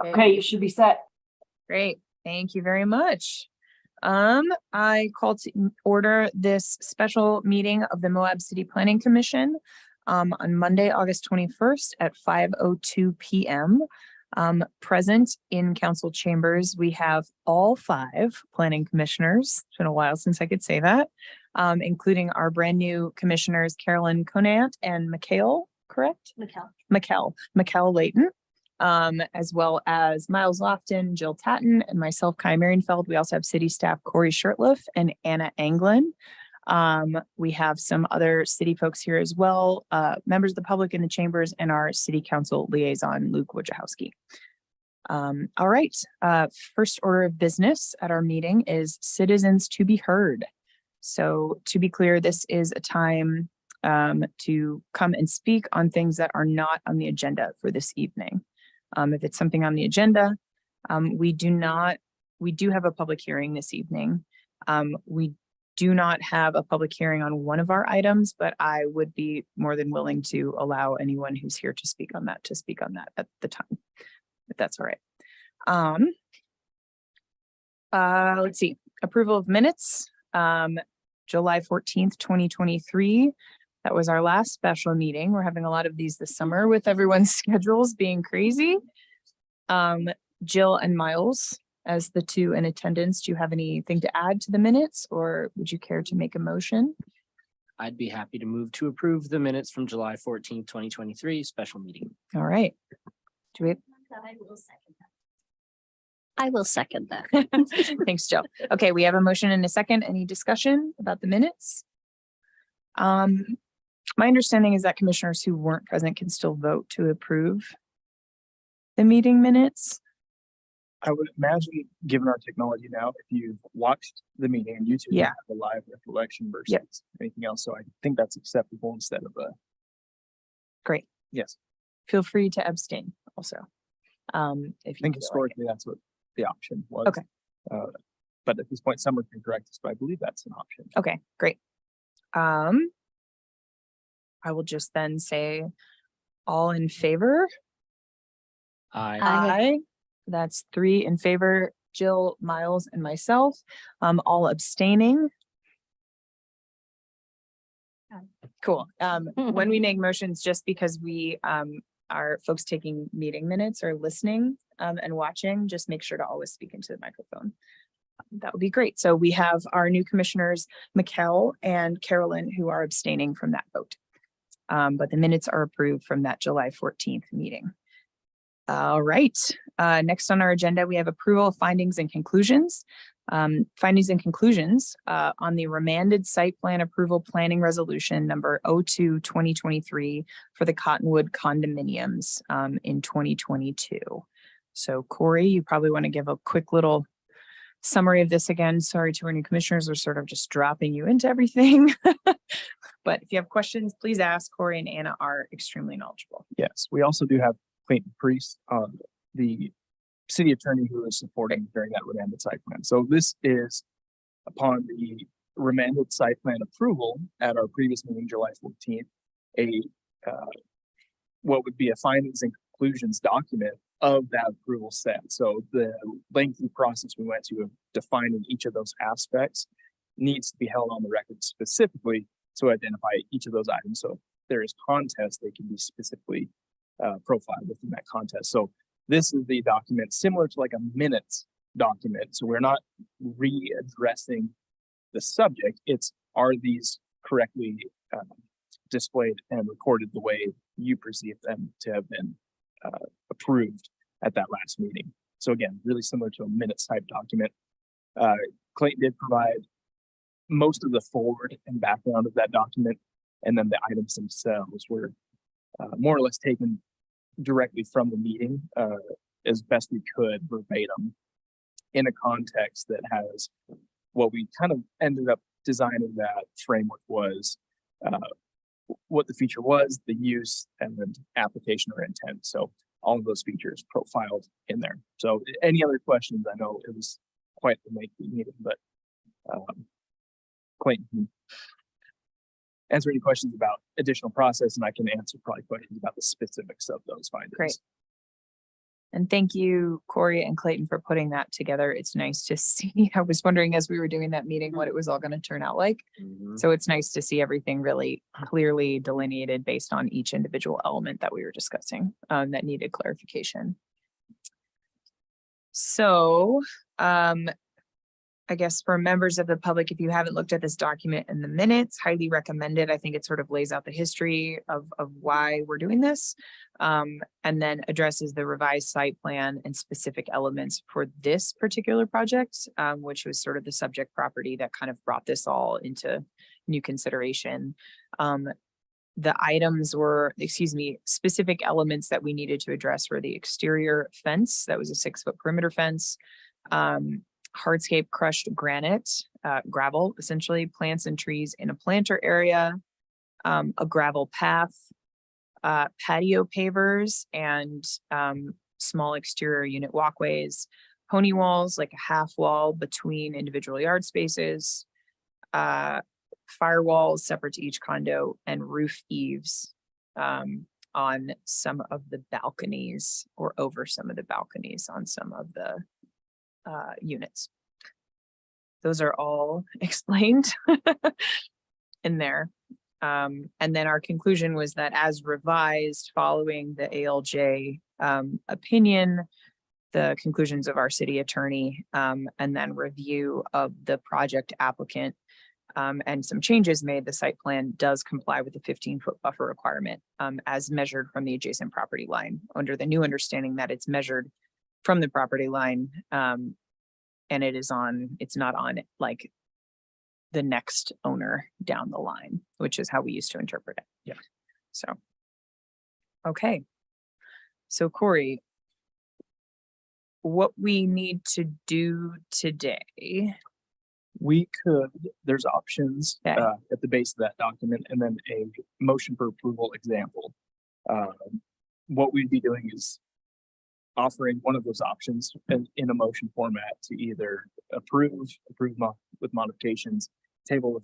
Okay, you should be set. Great. Thank you very much. I call to order this special meeting of the Moab City Planning Commission on Monday, August 21st at 5:02 p.m. Present in council chambers, we have all 5 planning commissioners. It's been a while since I could say that, including our brand new commissioners, Carolyn Conant and Mikhail, correct? Mikhail Layton. As well as Miles Lofton, Jill Tatton, and myself, Kai Marienfeld. We also have city staff Corey Shirtliff and Anna Anglin. We have some other city folks here as well, members of the public in the chambers, and our city council liaison, Luke Wojciechowski. All right, first order of business at our meeting is citizens to be heard. So to be clear, this is a time to come and speak on things that are not on the agenda for this evening. If it's something on the agenda, we do have a public hearing this evening. We do not have a public hearing on one of our items, but I would be more than willing to allow anyone who's here to speak on that at the time, if that's all right. Let's see, approval of minutes, July 14th, 2023. That was our last special meeting. We're having a lot of these this summer with everyone's schedules being crazy. Jill and Miles, as the 2 in attendance, do you have anything to add to the minutes, or would you care to make a motion? I'd be happy to move to approve the minutes from July 14th, 2023 special meeting. All right. Do we? I will second that. Thanks, Jill. Okay, we have a motion and a second. Any discussion about the minutes? My understanding is that commissioners who weren't present can still vote to approve the meeting minutes. I would imagine, given our technology now, if you've watched the meeting on YouTube, you have a live recollection versus anything else. So I think that's acceptable instead of a. Great. Yes. Feel free to abstain also. If I you think historically that's what the option was. Okay. But at this point, Summer can correct us, but I believe that's an option. Okay, great. I will just then say all in favor. Aye. That's 3 in favor, Jill, Miles, and myself. All abstaining. Cool. When we make motions, just because we are folks taking meeting minutes or listening and watching, just make sure to always speak into the microphone. That would be great. So we have our new commissioners, Mikhail and Carolyn, who are abstaining from that vote. But the minutes are approved from that July 14th meeting. All right. Next on our agenda, we have approval of findings and conclusions. Findings and conclusions on the remanded site plan approval planning resolution number 02-2023 for the Cottonwood condominiums in 2022. So Corey, you probably want to give a quick little summary of this again. Sorry to our new commissioners, we're sort of just dropping you into everything. But if you have questions, please ask. Corey and Anna are extremely knowledgeable. Yes, we also do have Clayton Priest, the city attorney who is supporting during that remanded site plan. So this is upon the remanded site plan approval at our previous meeting, July 14th, what would be a findings and conclusions document of that approval set. So the lengthy process we went to of defining each of those aspects needs to be held on the record specifically to identify each of those items. So if there is contest, they can be specifically profiled within that contest. So this is the document similar to like a minutes document. So we're not readdressing the subject. It's, are these correctly displayed and recorded the way you perceive them to have been approved at that last meeting. So again, really similar to a minutes type document. Clayton did provide most of the forward and background of that document, and then the items themselves were more or less taken directly from the meeting as best we could verbatim in a context that has what we kind of ended up designing that framework was what the feature was, the use, and then application or intent. So all of those features profiled in there. So any other questions? I know it was quite a lengthy meeting, but Clayton can answer any questions about additional process, and I can answer probably questions about the specifics of those findings. Great. And thank you, Corey and Clayton, for putting that together. It's nice to see. I was wondering as we were doing that meeting, what it was all going to turn out like. Mhm. So it's nice to see everything really clearly delineated based on each individual element that we were discussing, that needed clarification. So, I guess for members of the public, if you haven't looked at this document in the minutes, highly recommended. I think it sort of lays out the history of why we're doing this. And then addresses the revised site plan and specific elements for this particular project, which was sort of the subject property that kind of brought this all into new consideration. The items were, specific elements that we needed to address were the exterior fence. That was a 6-foot perimeter fence. Hardscape crushed granite, gravel, essentially plants and trees in a planter area, a gravel path, patio pavers and small exterior unit walkways, pony walls, like a half wall between individual yard spaces, firewalls separate to each condo, and roof eaves on some of the balconies or over some of the balconies on some of the units. Those are all explained in there. And then our conclusion was that as revised following the ALJ opinion, the conclusions of our city attorney, and then review of the project applicant, and some changes made, the site plan does comply with the 15-foot buffer requirement as measured from the adjacent property line, under the new understanding that it's measured from the property line, and it's not on like the next owner down the line, which is how we used to interpret it. Yeah. So, okay. So Corey, what we need to do today. There's options Okay. at the base of that document, and then a motion for approval example. What we'd be doing is offering one of those options in a motion format to either approve with modifications, table with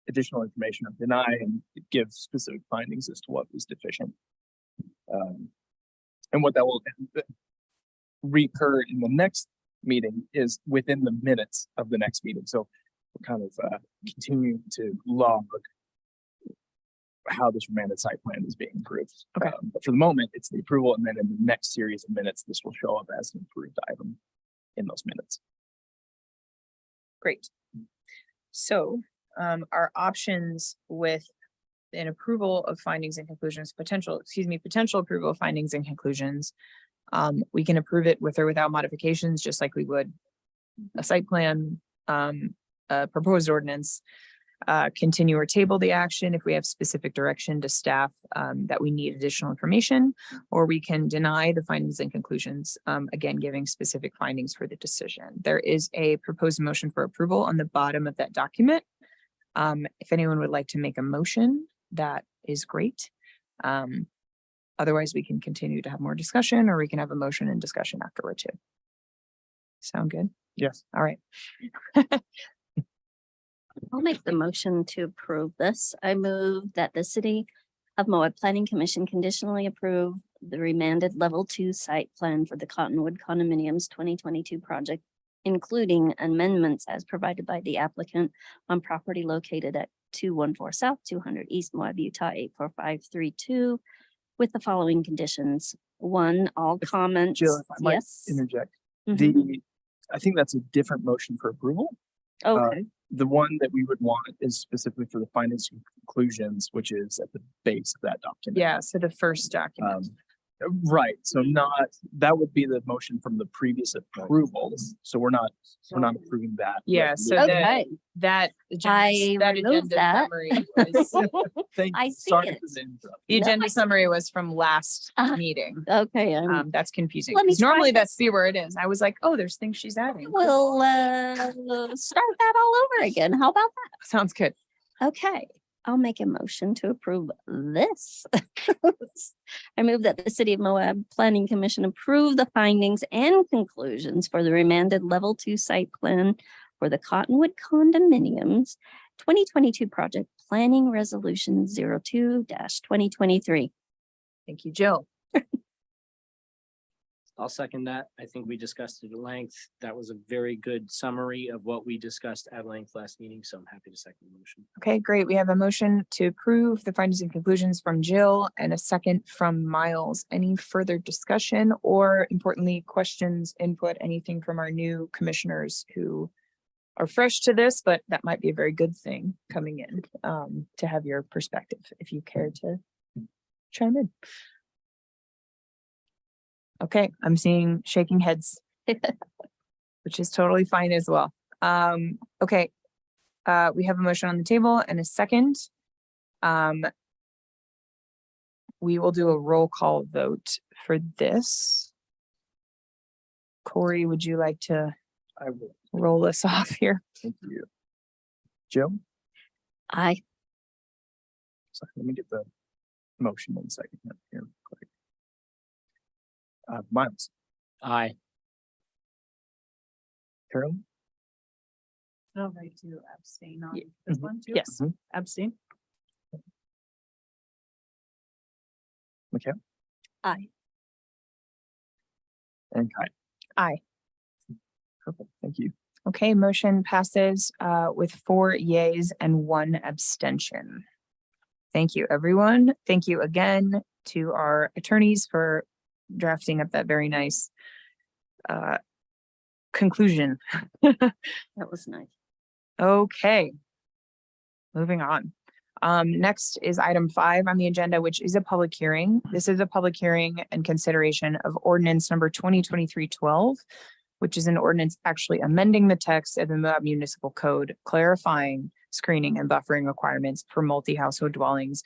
additional information, or deny and give specific findings as to what was deficient. And what that will recur in the next meeting is within the minutes of the next meeting. So we're kind of continuing to log how this remanded site plan is being approved. Okay. But for the moment, it's the approval, and then in the next series of minutes, this will show up as an approved item in those minutes. Great. So our options with an approval of findings and conclusions, potential approval of findings and conclusions. We can approve it with or without modifications, just like we would a site plan, a proposed ordinance. Continue or table the action if we have specific direction to staff that we need additional information, or we can deny the findings and conclusions, again, giving specific findings for the decision. There is a proposed motion for approval on the bottom of that document. If anyone would like to make a motion, that is great. Otherwise, we can continue to have more discussion, or we can have a motion and discussion afterward too. Sound good? Yes. All right. I'll make the motion to approve this. I move that the City of Moab Planning Commission conditionally approve the remanded level 2 site plan for the Cottonwood Condominiums 2022 project, including amendments as provided by the applicant on property located at 214 South, 200 East Moab, Utah, 84532, with the following conditions. 1, all comments. Jill, if I might Yes. interject, Mhm. I think that's a different motion for approval. Okay, The one that we would want is specifically for the findings and conclusions, which is at the base of that document. Yeah, so the first document. Right, so that would be the motion from the previous approvals, so we're not approving that. Yeah, so resolution. okay. That I agenda removed that. summary was, I see Sorry it. for the interrupt. the No, agenda I- summary was from last Uh-huh. meeting. Okay, That's confusing, Let me because normally try that's see where it is. I was like, oh, there's things she's adding. we'll start that all over again. How about Sounds good. that? Okay, I'll make a motion to approve this. I move that the City of Moab Planning Commission approve the findings and conclusions for the remanded level 2 site plan for the Cottonwood Condominiums 2022 project planning resolution 02-2023. Thank you, Jill. I'll second that. I think we discussed it at length. That was a very good summary of what we discussed at length last meeting, so I'm happy to second the motion. Okay, great. We have a motion to approve the findings and conclusions from Jill and a second from Miles. Any further discussion or importantly, questions, input, anything from our new commissioners who are fresh to this, but that might be a very good thing coming in, to have your perspective, if you care to chime in. Okay, I'm seeing shaking heads, which is totally fine as well. Okay. We have a motion on the table and a second. We will do a roll call vote for this. Corey, would you like to I will. roll us off here? Thank you. Jill, Aye. sorry, let me get the motion in a second here. Quick. Miles, Aye. Carolyn, All right, to abstain on Ye- this mhm. one too? Yes. Abstain? McKay, Aye. and Kai. Aye. Perfect, thank you. Okay, motion passes with 4 yays and 1 abstention. Thank you, everyone. Thank you again to our attorneys for drafting up that very nice conclusion. That was nice. Okay. Moving on. Next is item 5 on the agenda, which is a public hearing. This is a public hearing and consideration of ordinance number 2023-12, which is an ordinance actually amending the text of the Moab Municipal Code, clarifying screening and buffering requirements for multi-household dwellings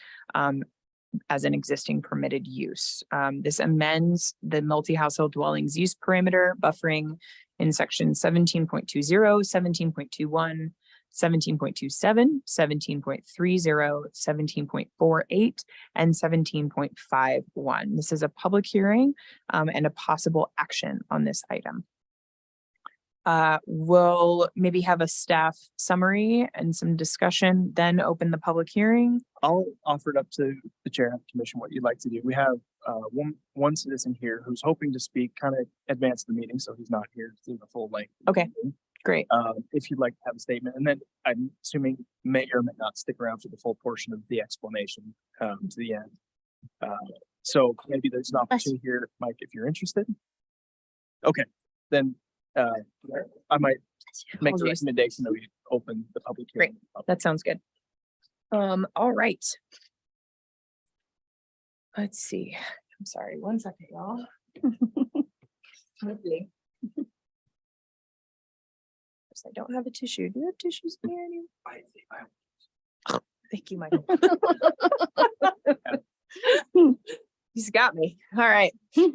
as an existing permitted use. This amends the multi-household dwellings use parameter buffering in section 17.20, 17.21, 17.27, 17.30, 17.48, and 17.51. This is a public hearing and a possible action on this item. We'll maybe have a staff summary and some discussion, then open the public hearing. I'll offer it up to the chair of the commission what you'd like to do. We have one citizen here who's hoping to speak, kind of advance the meeting, so he's not here through the full length. of the Okay. meeting. Great. If you'd like to have a statement, and then I'm assuming may or may not stick around for the full portion of the explanation to the end. So maybe there's an opportunity here, Mike, if you're interested. Okay, then I might make the Apologies. recommendation that we open the public hearing. That sounds good. All right. Let's see. I'm sorry, 1 second, y'all. Quickly. I don't have a tissue. Do you have tissues here? Thank you, Michael. He's got me. All right. I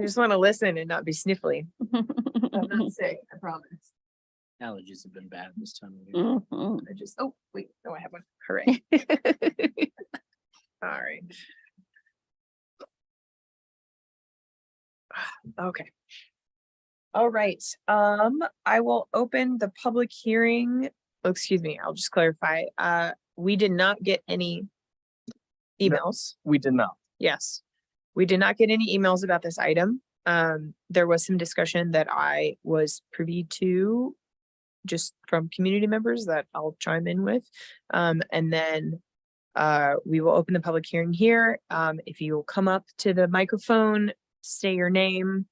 just want to listen and not be sniffly. I'm not sick, I promise. Allergies have been bad this time of year. Mhm. I just, oh, wait, no, I have one. Hooray. All right. Okay. All right, I will open the public hearing. Oh, excuse me, I'll just clarify. We did not get any No. emails. We did not. Yes, we did not get any emails about this item. There was some discussion that I was privy to just from community members that I'll chime in with. And then we will open the public hearing here. If you will come up to the microphone, say your name,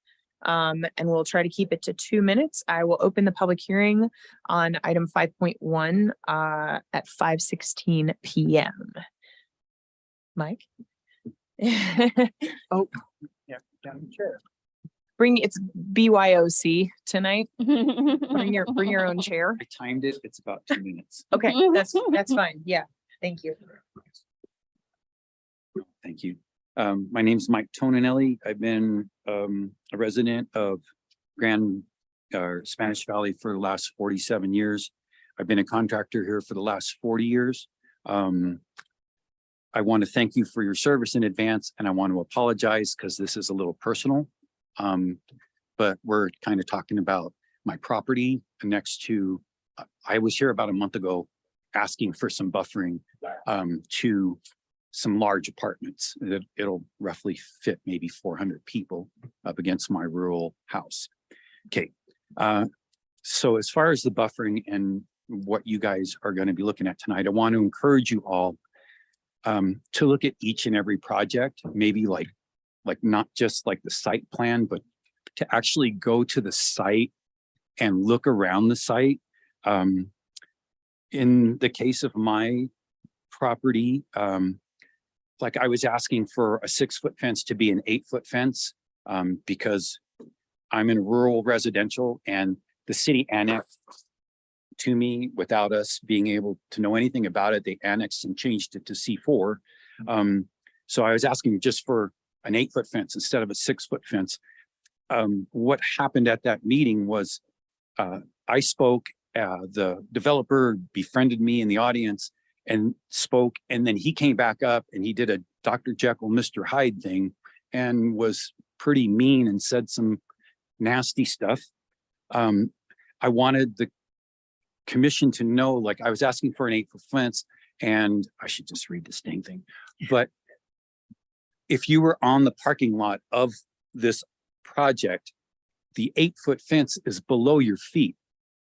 and we'll try to keep it to 2 minutes. I will open the public hearing on item 5.1 at 5:16 PM. Mike? Oh, Yeah, sure. it's BYOC tonight. Bring your own chair. I timed it. It's about 2 minutes. Okay, that's fine. Yeah, thank you. Thank you. My name is Mike Tonanelli. I've been a resident of Spanish Valley for the last 47 years. I've been a contractor here for the last 40 years. I want to thank you for your service in advance, and I want to apologize because this is a little personal. But we're kind of talking about my property next to, I was here about a month ago asking for some buffering to some large apartments. It'll roughly fit maybe 400 people up against my rural house. Okay. So as far as the buffering and what you guys are going to be looking at tonight, I want to encourage you all to look at each and every project, maybe like not just like the site plan, but to actually go to the site and look around the site. In the case of my property, like I was asking for a 6-foot fence to be an 8-foot fence because I'm in rural residential and the city annexed to me without us being able to know anything about it. They annexed and changed it to C4. So I was asking just for an 8-foot fence instead of a 6-foot fence. What happened at that meeting was I spoke, the developer befriended me in the audience and spoke, and then he came back up and he did a Dr. Jekyll, Mr. Hyde thing and was pretty mean and said some nasty stuff. I wanted the commission to know, like I was asking for an 8-foot fence, and I should just read this dang thing. But if you were on the parking lot of this project, the 8-foot fence is below your feet.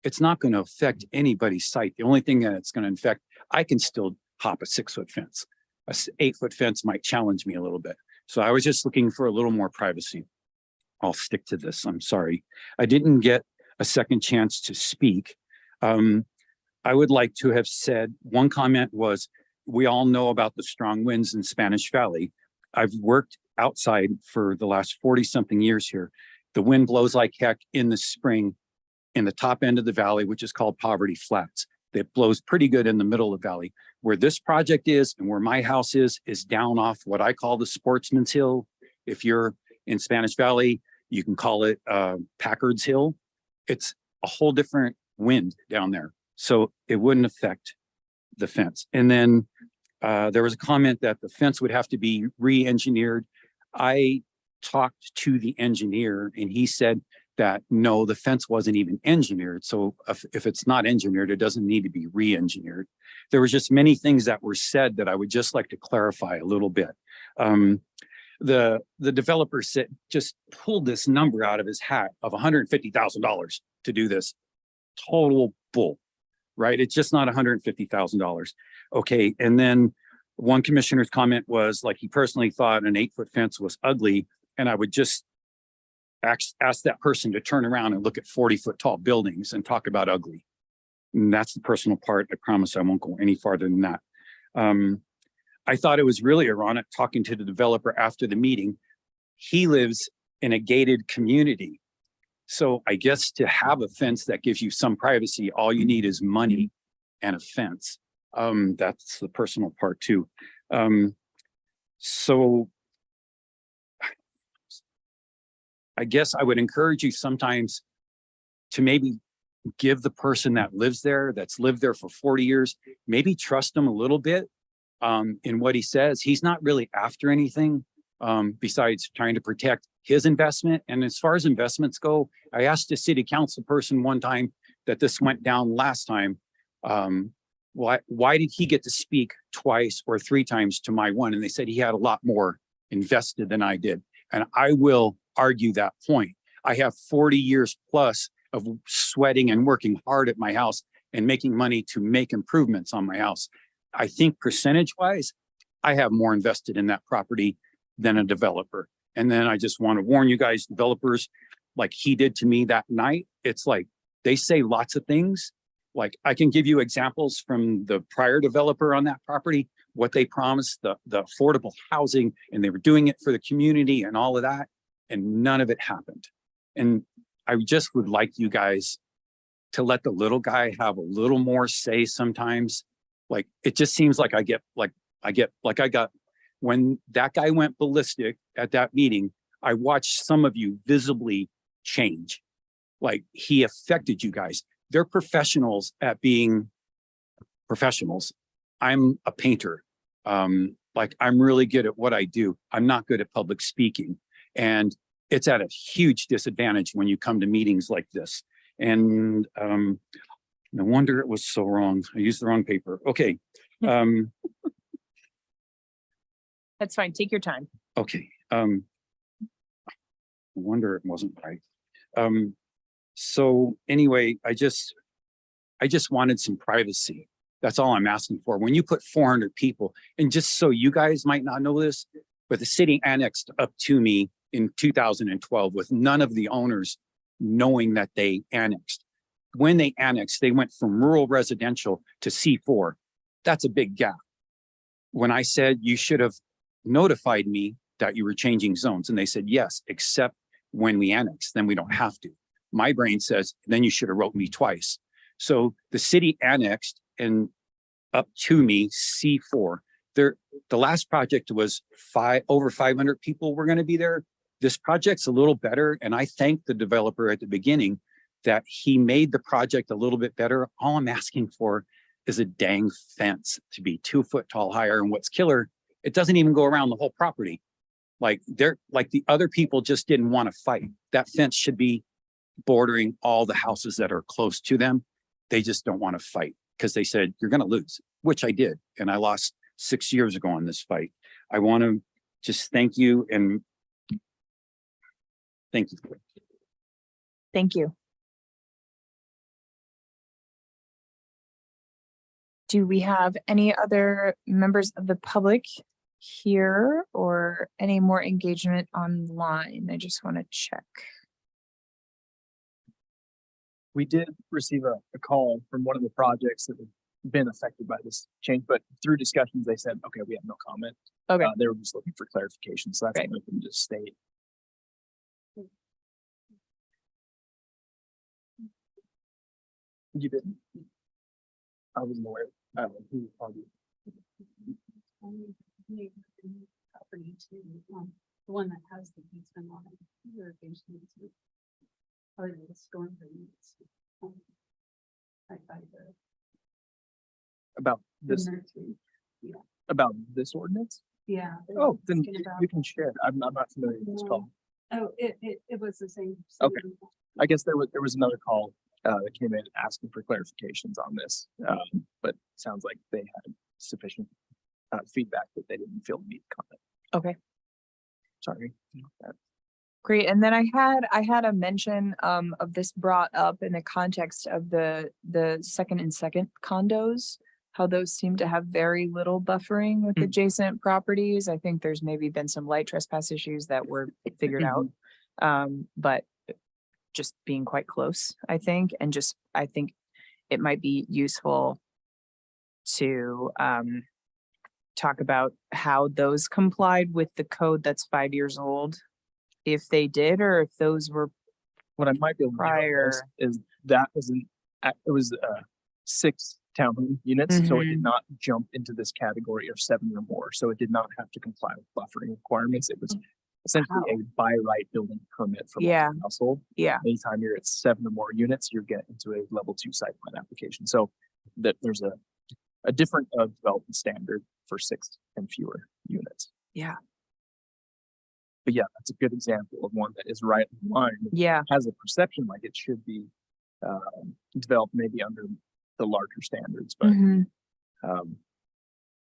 It's not going to affect anybody's sight. The only thing that it's going to affect, I can still hop a 6-foot fence. A 8-foot fence might challenge me a little bit. So I was just looking for a little more privacy. I'll stick to this. I'm sorry. I didn't get a second chance to speak. I would like to have said, one comment was, we all know about the strong winds in Spanish Valley. I've worked outside for the last 40 something years here. The wind blows like heck in the spring in the top end of the valley, which is called Poverty Flats. It blows pretty good in the middle of the valley. Where this project is and where my house is down off what I call the Sportsman's Hill. If you're in Spanish Valley, you can call it Packard's Hill. It's a whole different wind down there. So it wouldn't affect the fence. And then there was a comment that the fence would have to be re-engineered. I talked to the engineer and he said that no, the fence wasn't even engineered. So if it's not engineered, it doesn't need to be re-engineered. There was just many things that were said that I would just like to clarify a little bit. The developer said, just pulled this number out of his hat of $150,000 to do this. Total bull, right? It's just not $150,000. Okay, and then one commissioner's comment was like he personally thought an 8-foot fence was ugly, and I would just ask that person to turn around and look at 40-foot tall buildings and talk about ugly. And that's the personal part. I promise I won't go any farther than that. I thought it was really ironic talking to the developer after the meeting. He lives in a gated community. So I guess to have a fence that gives you some privacy, all you need is money and a fence. That's the personal part too. So I guess I would encourage you sometimes to maybe give the person that lives there, that's lived there for 40 years, maybe trust him a little bit in what he says. He's not really after anything besides trying to protect his investment. And as far as investments go, I asked a city council person one time that this went down last time. Why did he get to speak twice or 3 times to my one? And they said he had a lot more invested than I did. And I will argue that point. I have 40 years plus of sweating and working hard at my house and making money to make improvements on my house. I think percentage wise, I have more invested in that property than a developer. And then I just want to warn you guys, developers, like he did to me that night, it's like they say lots of things. Like I can give you examples from the prior developer on that property, what they promised, the affordable housing, and they were doing it for the community and all of that, and none of it happened. And I just would like you guys to let the little guy have a little more say sometimes. Like it just seems like I got when that guy went ballistic at that meeting, I watched some of you visibly change. Like he affected you guys. They're professionals at being professionals. I'm a painter. Like I'm really good at what I do. I'm not good at public speaking. And it's at a huge disadvantage when you come to meetings like this. And no wonder it was so wrong. I used the wrong paper. Okay. That's fine. Take your time. Okay, wonder it wasn't right. So anyway, I just wanted some privacy. That's all I'm asking for. When you put 400 people, and just so you guys might not know this, but the city annexed up to me in 2012 with none of the owners knowing that they annexed. When they annexed, they went from rural residential to C4. That's a big gap. When I said you should have notified me that you were changing zones, and they said, yes, except when we annex, then we don't have to. My brain says, then you should have wrote me twice. So the city annexed and up to me, C4. The last project was over 500 people were going to be there. This project's a little better. And I thanked the developer at the beginning that he made the project a little bit better. All I'm asking for is a dang fence to be 2 foot tall higher. And what's killer, it doesn't even go around the whole property. Like the other people just didn't want to fight. That fence should be bordering all the houses that are close to them. They just don't want to fight because they said, you're going to lose, which I did. And I lost 6 years ago on this fight. I want to just thank you and thank you. Thank you. Do we have any other members of the public here or any more engagement online? I just want to check. We did receive a call from one of the projects that have been affected by this change, but through discussions, they said, okay, we have no comment. Okay. They were just looking for clarification. So that's Great. what we can just state. You didn't? I wasn't aware. I don't know who called you. Property to, the one that has the easement on it. Irrigation easement. Or the storm drains. Right by the About this, nursery. about this ordinance? Yeah. Oh, then asking about- you can share. I'm not familiar with this call. Oh, it was the same. Okay. I guess there was another call that came in asking for clarifications on this. But sounds like they had sufficient feedback that they didn't feel the need to comment. Okay. Sorry. Great. And then I had a mention of this brought up in the context of the second and second condos, how those seem to have very little buffering with Mm. adjacent properties. I think there's maybe been some light trespass issues that were figured out. But just being quite close, I think, and just I think it might be useful to talk about how those complied with the code that's 5 years old. If they did, or if those were What I might be able to do on this is that it was 6 townhome units, so it did not jump into this category of 7 or more. So it did not have to comply with buffering requirements. It was essentially a by right building permit for Yeah. one household. yeah. Anytime you're at 7 or more units, you're getting into a level 2 site plan application. So that there's a different development standard for 6 and fewer units. Yeah. But yeah, that's a good example of one that is right in line, Yeah. has a perception like it should be developed maybe under the larger standards, but Mhm.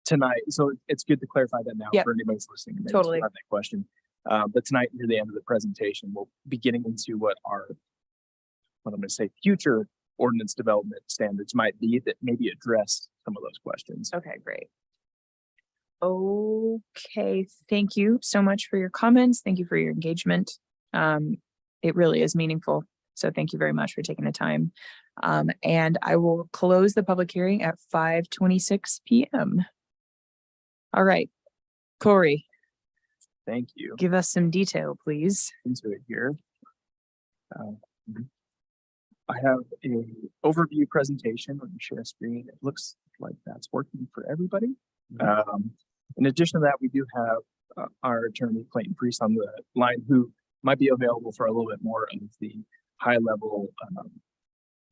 tonight, so it's good to clarify that now Yep. for anybody who's listening. and maybe Totally. still have that question. But tonight, near the end of the presentation, we'll be getting into what I'm gonna say, future ordinance development standards might be that maybe address some of those questions. Okay, great. Okay, thank you so much for your comments. Thank you for your engagement. It really is meaningful. So thank you very much for taking the time. And I will close the public hearing at 5:26 PM. All right, Corey, Thank you. give us some detail, please. Into it here. I have a overview presentation. Let me share a screen. It looks like that's working for everybody. In addition to that, we do have our attorney Clayton Priest on the line, who might be available for a little bit more of the high level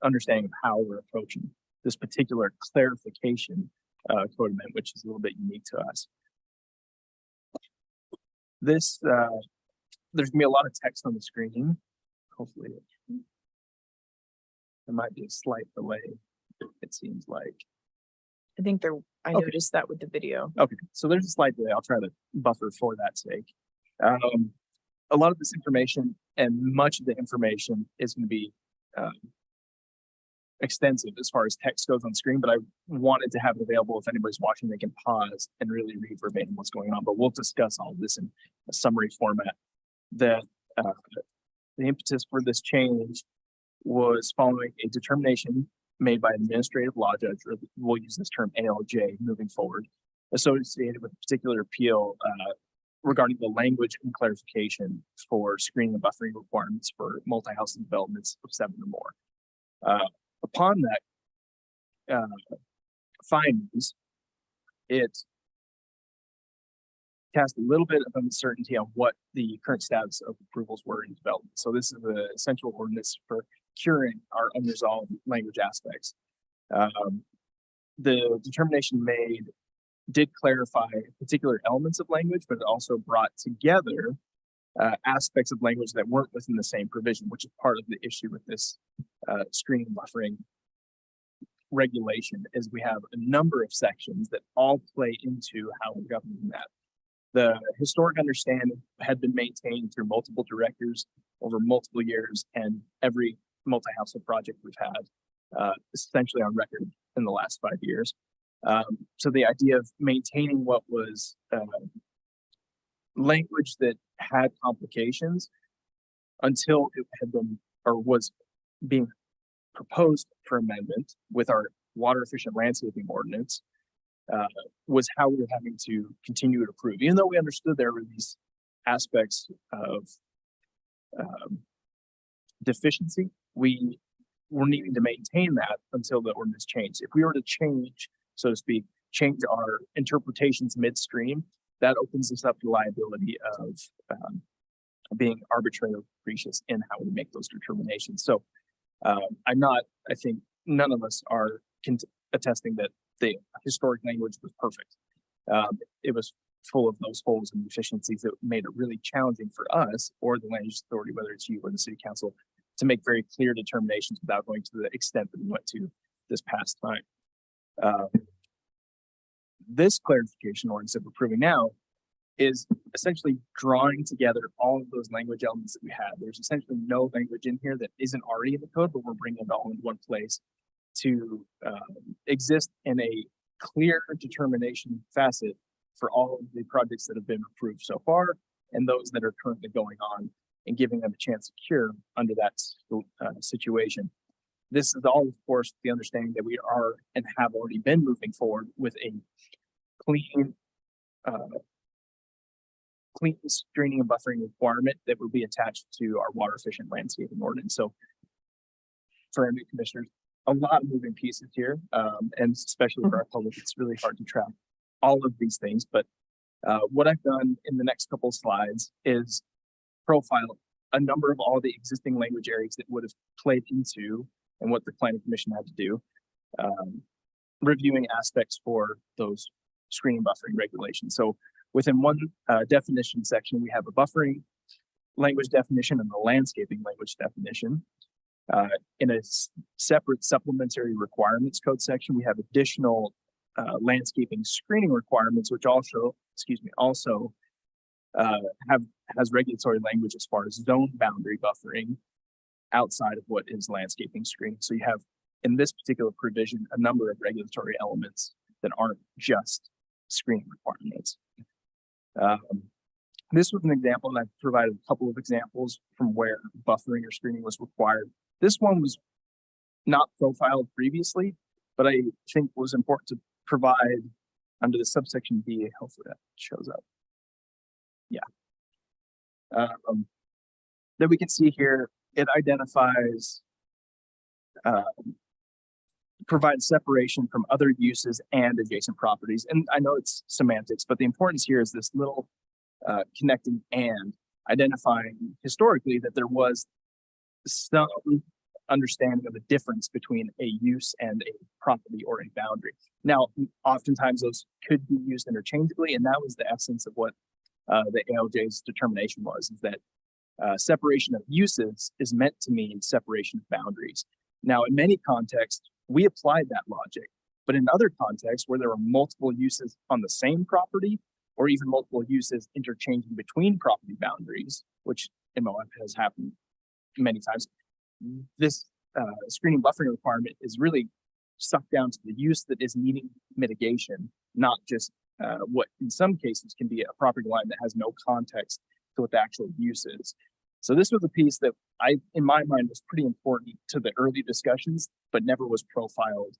understanding of how we're approaching this particular clarification code amendment, which is a little bit unique to us. This, there's gonna be a lot of text on the screen. Hopefully there might be a slight delay, it seems like. I think there, I Okay. noticed that with the video. Okay, so there's a slight delay. I'll try to buffer for that sake. A lot of this information and much of the information is going to be extensive as far as text goes on screen, but I wanted to have it available if anybody's watching, they can pause and really read verbatim what's going on. But we'll discuss all of this in a summary format. The impetus for this change was following a determination made by an administrative law judge, or we'll use this term ALJ moving forward, associated with a particular appeal regarding the language and clarification for screening and buffering requirements for multi-housing developments of 7 or more. Upon that findings, it cast a little bit of uncertainty on what the current status of approvals were in development. So this is the essential ordinance for curing our unresolved language aspects. The determination made did clarify particular elements of language, but it also brought together aspects of language that weren't within the same provision, which is part of the issue with this screening and buffering regulation, is we have a number of sections that all play into how we're governing that. The historic understanding had been maintained through multiple directors over multiple years, and every multi-household project we've had essentially on record in the last 5 years. So the idea of maintaining what was language that had complications until it had been or was being proposed for amendment with our water efficient landscaping ordinance was how we were having to continue to approve, even though we understood there were these aspects of deficiency. We were needing to maintain that until the ordinance changed. If we were to change, so to speak, change our interpretations midstream, that opens us up to liability of being arbitrary or capricious in how we make those determinations. So I think none of us are attesting that the historic language was perfect. It was full of those holes and deficiencies that made it really challenging for us or the land use authority, whether it's you or the city council, to make very clear determinations without going to the extent that we went to this past time. This clarification ordinance that we're approving now is essentially drawing together all of those language elements that we had. There's essentially no language in here that isn't already in the code, but we're bringing it all in one place to exist in a clear determination facet for all of the projects that have been approved so far and those that are currently going on, and giving them a chance to cure under that situation. This is all, of course, the understanding that we are and have already been moving forward with a clean screening and buffering requirement that will be attached to our water efficient landscaping ordinance. So for our new commissioners, a lot of moving pieces here, and especially for our public, it's really hard to track all of these things. But what I've done in the next couple of slides is profile a number of all the existing language areas that would have played into and what the planning commission had to do, reviewing aspects for those screening buffering regulations. So within one definition section, we have a buffering language definition and the landscaping language definition. In a separate supplementary requirements code section, we have additional landscaping screening requirements, which also has regulatory language as far as zone boundary buffering outside of what is landscaping screening. So you have in this particular provision a number of regulatory elements that aren't just screening requirements. This was an example, and I've provided a couple of examples from where buffering or screening was required. This one was not profiled previously, but I think was important to provide under the subsection B. Hopefully that shows up. Yeah. That we can see here, it identifies, provides separation from other uses and adjacent properties. And I know it's semantics, but the importance here is this little connecting and identifying historically that there was some understanding of the difference between a use and a property or a boundary. Now, oftentimes those could be used interchangeably, and that was the essence of what the ALJ's determination was, is that separation of uses is meant to mean separation of boundaries. Now, in many contexts, we applied that logic. But in other contexts where there are multiple uses on the same property, or even multiple uses interchanging between property boundaries, which in Moab has happened many times, this screening buffering requirement is really sucked down to the use that is needing mitigation, not just what in some cases can be a property line that has no context to what the actual use is. So this was a piece that in my mind, was pretty important to the early discussions, but never was profiled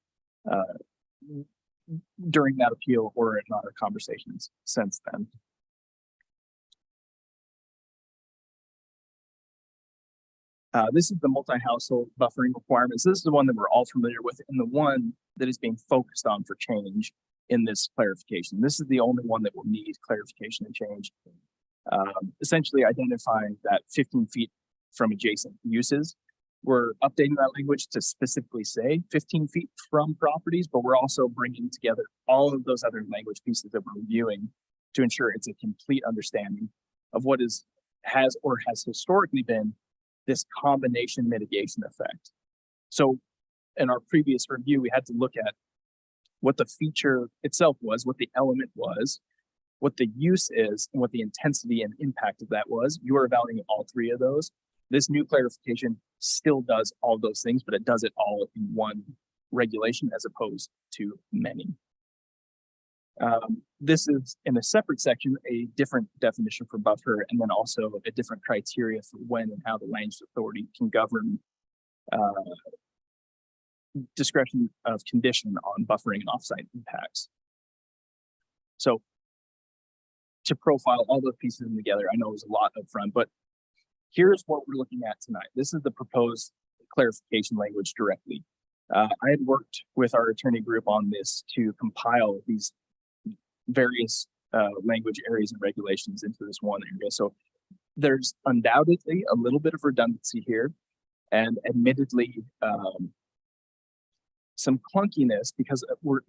during that appeal or in our conversations since then. This is the multi-household buffering requirements. This is the one that we're all familiar with and the one that is being focused on for change in this clarification. This is the only one that will need clarification and change. Essentially identifying that 15 feet from adjacent uses. We're updating that language to specifically say 15 feet from properties, but we're also bringing together all of those other language pieces that we're reviewing to ensure it's a complete understanding of what has historically been this combination mitigation effect. So in our previous review, we had to look at what the feature itself was, what the element was, what the use is, and what the intensity and impact of that was. You are evaluating all three of those. This new clarification still does all those things, but it does it all in one regulation as opposed to many. This is in a separate section, a different definition for buffer, and then also a different criteria for when and how the land use authority can govern discretion of condition on buffering and offsite impacts. So to profile all those pieces together, I know it was a lot up front, but here's what we're looking at tonight. This is the proposed clarification language directly. I had worked with our attorney group on this to compile these various language areas and regulations into this one area. So there's undoubtedly a little bit of redundancy here, and admittedly some clunkiness because we're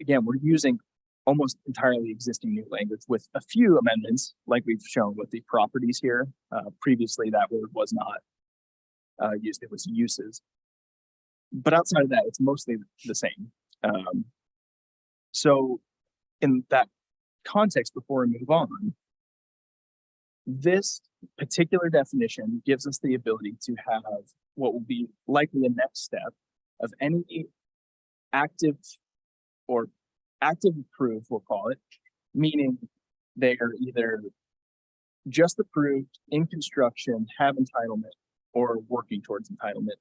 using almost entirely existing new language with a few amendments, like we've shown with the properties here. Previously, that word was not used; it was uses. But outside of that, it's mostly the same. So in that context, before we move on, this particular definition gives us the ability to have what will be likely a next step of any active or active approved, we'll call it, meaning they are either just approved, in construction, have entitlement, or working towards entitlement.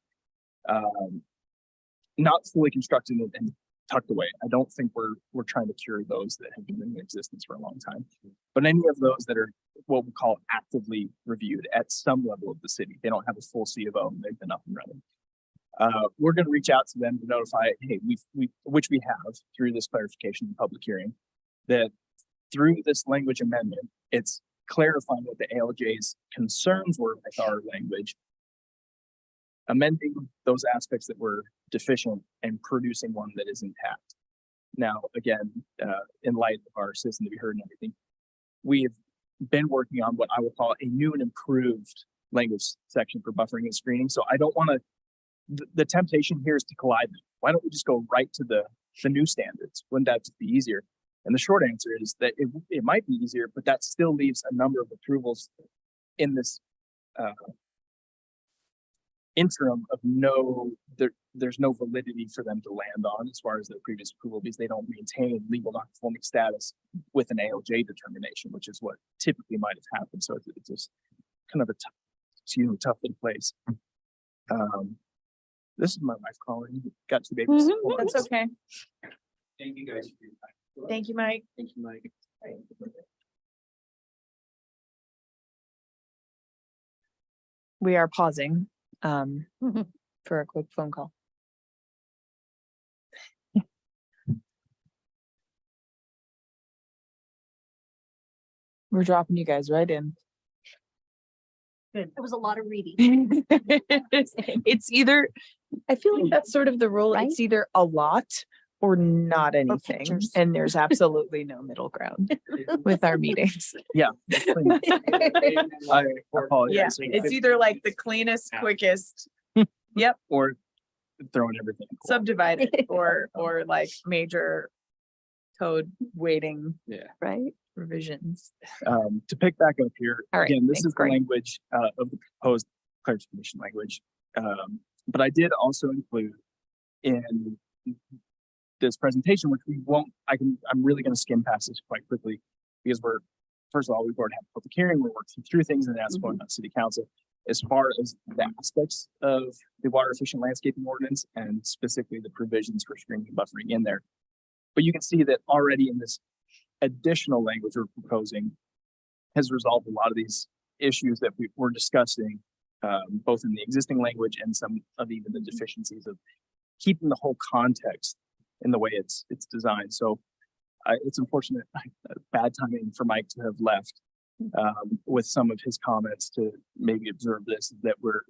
Not fully constructed and tucked away. I don't think we're trying to cure those that have been in existence for a long time. But any of those that are what we call actively reviewed at some level of the city, they don't have a full C of O and they've been up and running. We're going to reach out to them to notify, hey, which we have through this clarification and public hearing, that through this language amendment, it's clarifying what the ALJ's concerns were with our language, amending those aspects that were deficient and producing one that is intact. Now, again, in light of our citizen to be heard and everything, we've been working on what I would call a new and improved language section for buffering and screening. So I don't want to, the temptation here is to collide them. Why don't we just go right to the new standards? Wouldn't that just be easier? And the short answer is that it might be easier, but that still leaves a number of approvals in this interim of there's no validity for them to land on as far as their previous approval, because they don't maintain legal non-conforming status with an ALJ determination, which is what typically might have happened. So it's just kind of a tough little place. This is my wife calling. Got two babies. That's okay. Thank you guys for your time. Thank you, Mike. Thank you, Mike. We are pausing for a quick phone call. We're dropping you guys right in. It was a lot of reading. It's either, I feel like that's sort of the rule. Right? It's either a lot or not anything. pictures. And there's absolutely no middle ground with our meetings. Yeah. I apologize. Yeah, it's either like the cleanest, quickest. Or throwing everything. in court. Subdivided or like major code weighting Right? revisions. To pick back up here, All right, again, this thanks, is the Greg. language of the proposed clarification language. But I did also include in this presentation, which we won't, I'm really going to skim past this quite quickly because first of all, we've already had a public hearing, we're working through things and that's going on city council. As far as the aspects of the water efficient landscaping ordinance and specifically the provisions for screening and buffering in there. But you can see that already in this additional language we're proposing has resolved a lot of these issues that we were discussing, both in the existing language and some of even the deficiencies of keeping the whole context in the way it's designed. So it's unfortunate, bad timing for Mike to have left with some of his comments to maybe observe this, that we're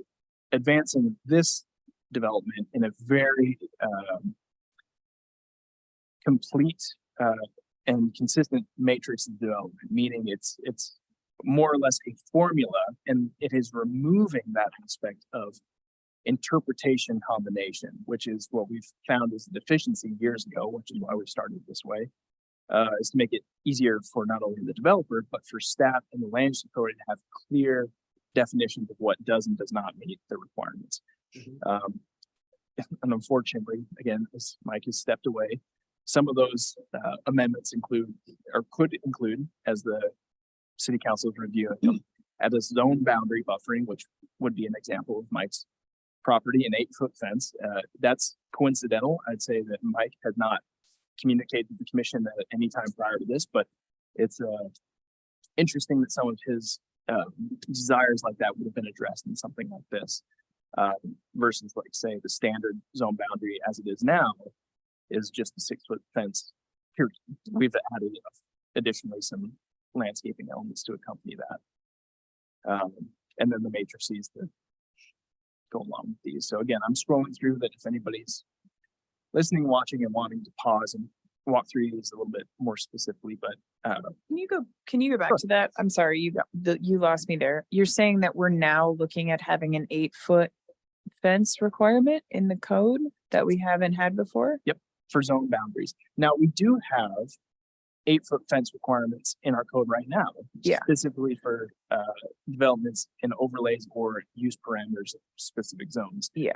advancing this development in a very complete and consistent matrix of development, meaning it's more or less a formula, and it is removing that aspect of interpretation combination, which is what we've found is a deficiency years ago, which is why we started this way, is to make it easier for not only the developer, but for staff and the land use authority to have clear definitions of what does and does not meet the requirements. And unfortunately, again, as Mike has stepped away, some of those amendments include or could include, as the city council's review, at a zone boundary buffering, which would be an example of Mike's property, an 8-foot fence. That's coincidental. I'd say that Mike had not communicated to the commission at any time prior to this, but it's interesting that some of his desires like that would have been addressed in something like this, versus like say the standard zone boundary as it is now is just a 6-foot fence. Period. We've added additionally some landscaping elements to accompany that. And then the matrices that go along with these. So again, I'm scrolling through that if anybody's listening, watching, and wanting to pause and walk through these a little bit more specifically, but Can you go back to that? I'm sorry, you lost me there. You're saying that we're now looking at having an 8-foot fence requirement in the code that we haven't had before? for zone boundaries. Now, we do have 8-foot fence requirements in our code right now. Yeah. Specifically for developments in overlays or use parameters of specific zones. Yeah.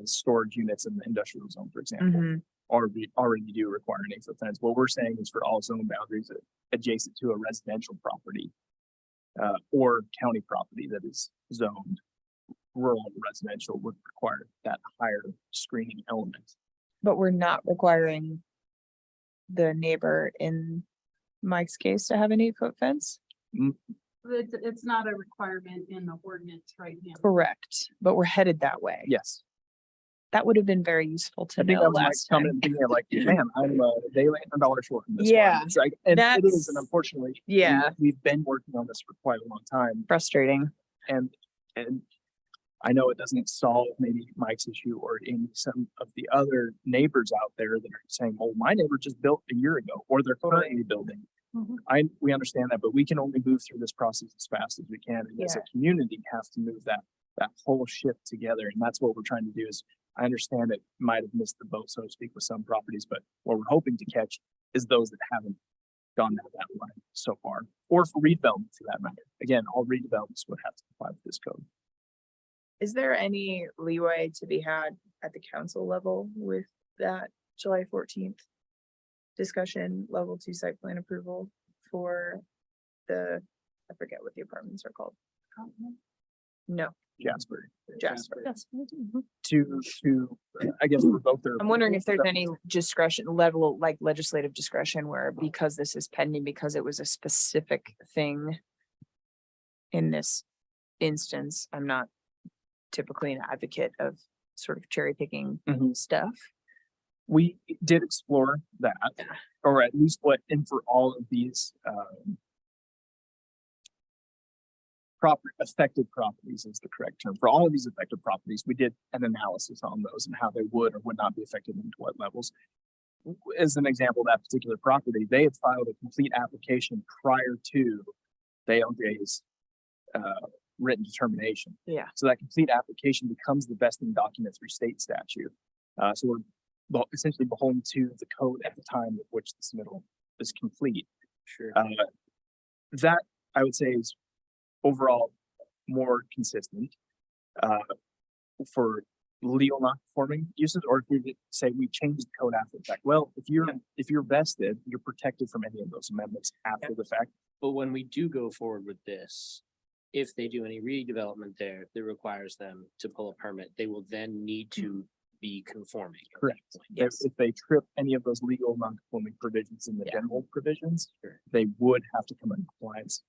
Storage units in the industrial zone, for example, Mhm. already do require an 8-foot fence. What we're saying is for all zone boundaries adjacent to a residential property or county property that is zoned rural and residential would require that higher screening element. But we're not requiring the neighbor in Mike's case to have an 8-foot fence? It's not a requirement in the ordinance right now. Correct, but we're headed that way. Yes. That would have been very useful to I think know that was Mike's last time. comment, thinking like, man, I'm daily $100 short from this Yeah, one. It's like, and it is, and that's- unfortunately, Yeah, we've been working on this for quite a long time, frustrating. and I know it doesn't solve maybe Mike's issue or in some of the other neighbors out there that are saying, "Oh, my neighbor just built a year ago," or they're currently building. Mhm. We understand that, but we can only move through this process as fast as we can, and as a Yeah. community, have to move that whole ship together, and that's what we're trying to do. Is I understand it might have missed the boat, so to speak, with some properties, but what we're hoping to catch is those that haven't gone down that line so far, or for redevelopment for that matter. Again, all redevelopments would have to comply with this code. Is there any leeway to be had at the council level with that July 14th discussion, level 2 site plan approval for I forget what the apartments are called. No, Jasper. Jasper. To I guess revoke their. I'm wondering if there's approval. any discretion level, like legislative discretion where because this is pending, because it was a specific thing in this instance, I'm not typically an advocate of sort of cherry picking Mhm. stuff. We did explore that, or at least what, and for all of these affected properties is the correct term. For all of these affected properties, we did an analysis on those and how they would or would not be affected and to what levels. As an example, that particular property, they had filed a complete application prior to the ALJ's written determination. Yeah. So that complete application becomes the vesting document through state statute. So we're essentially beholden to the code at the time of which the submittal is complete. Sure. That I would say is overall more consistent for legal non-conforming uses, or if we say we change the code after the fact. Well, if you're vested, you're protected from any of those amendments after the fact. But when we do go forward with this, if they do any redevelopment there that requires them to pull a permit, they will then need to be conforming. at that Correct. point. If they trip any of those legal non-conforming provisions in the Yeah. general provisions, Sure. they would have to come in compliance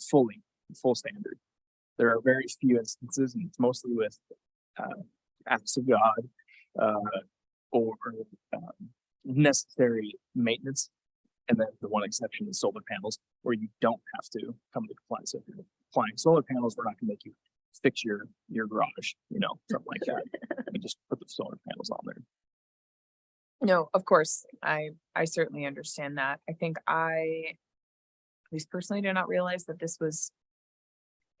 full standard. There are very few instances, and it's mostly with acts of God or necessary maintenance. And then the one exception is solar panels, where you don't have to come to compliance. If you're applying solar panels, we're not gonna make you fix your garage, something like that. And just put the solar panels on there. No, of course, I certainly understand that. I think at least personally, did not realize that this was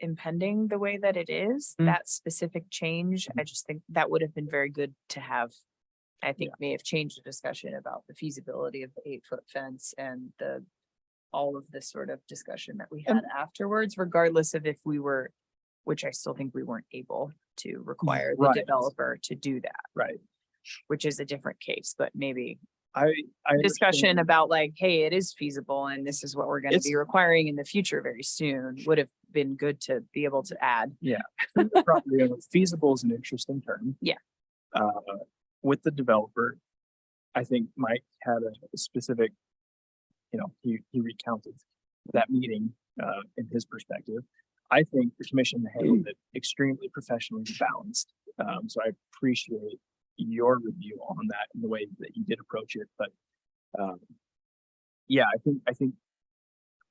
impending the way that it is, Mm. that specific change. I just think that would have been very good to have. I think may have changed the discussion about the feasibility of the 8-foot fence and all of this sort of discussion that we had afterwards, regardless of if we were, which I still think we weren't able to require the Right. developer to do that, Right. which is a different case, but maybe I discussion understand- about like, hey, it is feasible and this is what we're gonna be It's- requiring in the future very soon would have been good to be able to add. property owner, feasible is an interesting term. Yeah. With the developer, I think Mike had a specific, he recounted that meeting in his perspective. I think the commission handled it extremely professionally and balanced. So I appreciate your review on that and the way that you did approach it. But yeah, I think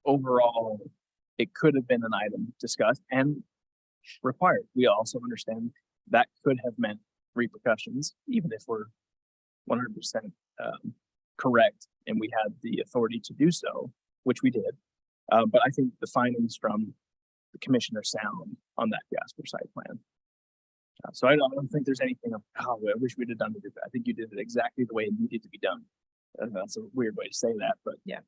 overall it could have been an item discussed and required. We also understand that could have meant repercussions, even if we're 100% correct and we had the authority to do so, which we did. But I think the findings from the commissioner sound on that Jasper site plan. So I don't think there's anything of, oh, I wish we'd have done it. I think you did it exactly the way it needed to be done. That's a weird way to say that, but Yeah.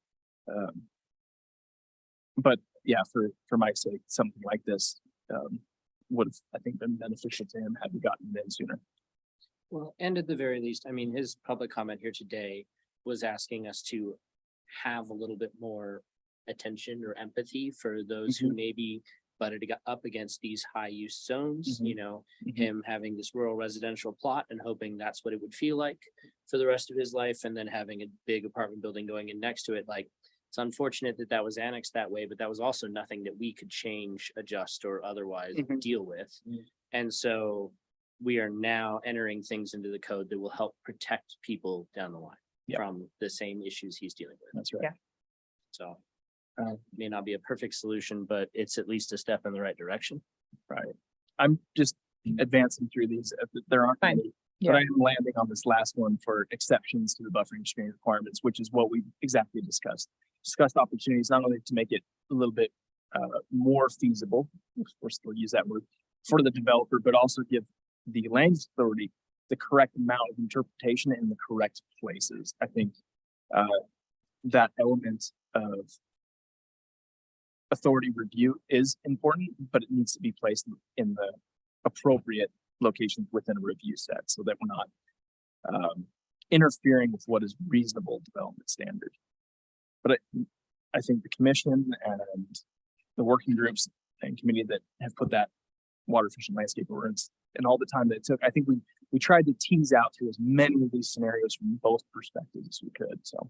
But yeah, for Mike's sake, something like this would have, I think, been beneficial to him had we gotten it in sooner. Well, and at the very least, I mean, his public comment here today was asking us to have a little bit more attention or empathy for those who maybe butted up against these high use zones, Mhm. him having this rural residential plot and hoping that's what it would feel like for the rest of his life, and then having a big apartment building going in next to it. Like, it's unfortunate that that was annexed that way, but that was also nothing that we could change, adjust, or otherwise Mhm. deal with. Mm. And so we are now entering things into the code that will help protect people down the line Yep. from the same issues he's dealing with. That's right. Yeah. So Uh, may not be a perfect solution, but it's at least a step in the right direction. Right. I'm just advancing through these. There aren't Fine. many, Yeah. but I am landing on this last one for exceptions to the buffering screen requirements, which is what we exactly discussed. Discussed opportunities not only to make it a little bit more feasible, we'll still use that word, for the developer, but also give the land use authority the correct amount of interpretation in the correct places. I think that element of authority review is important, but it needs to be placed in the appropriate locations within a review set so that we're not interfering with what is reasonable development standard. But I think the commission and the working groups and committee that have put that water efficient landscape ordinance and all the time that it took, I think we tried to tease out through as many of these scenarios from both perspectives as we could. So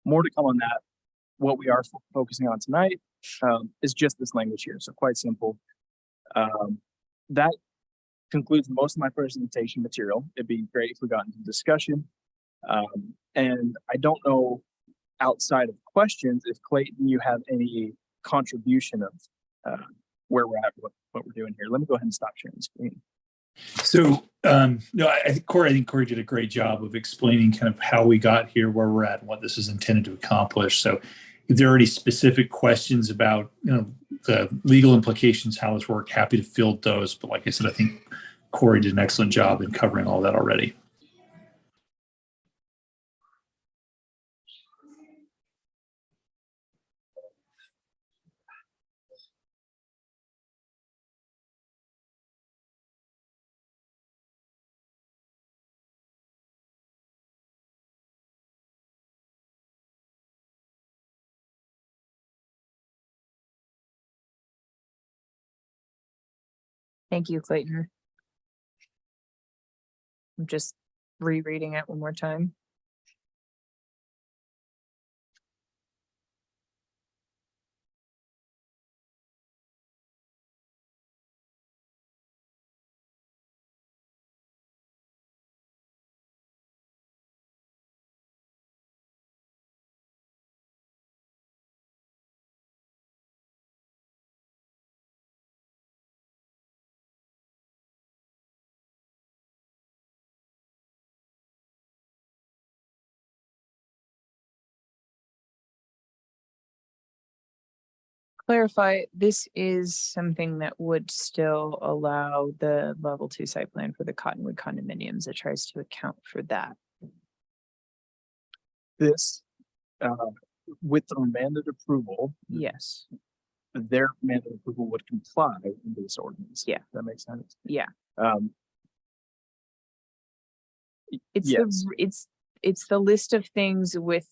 more to come on that. What we are focusing on tonight is just this language here. So quite simple. That concludes most of my presentation material. It'd be great if we got into discussion. And I don't know, outside of questions, if Clayton, you have any contribution of where we're at, what we're doing here. Let me go ahead and stop sharing the screen. So, no, I think Corey did a great job of explaining kind of how we got here, where we're at, and what this is intended to accomplish. So if there are any specific questions about, the legal implications, how this worked, happy to field those. But like I said, I think Corey did an excellent job in covering all that already. Thank you, Clayton. I'm just rereading it one more time. Clarify, this is something that would still allow the level 2 site plan for the Cottonwood condominiums. It tries to account for that. This, with the remanded approval, Yes, their remanded approval would comply with this ordinance. Yeah. That makes sense. yeah. Um, It's yes. it's the list of things with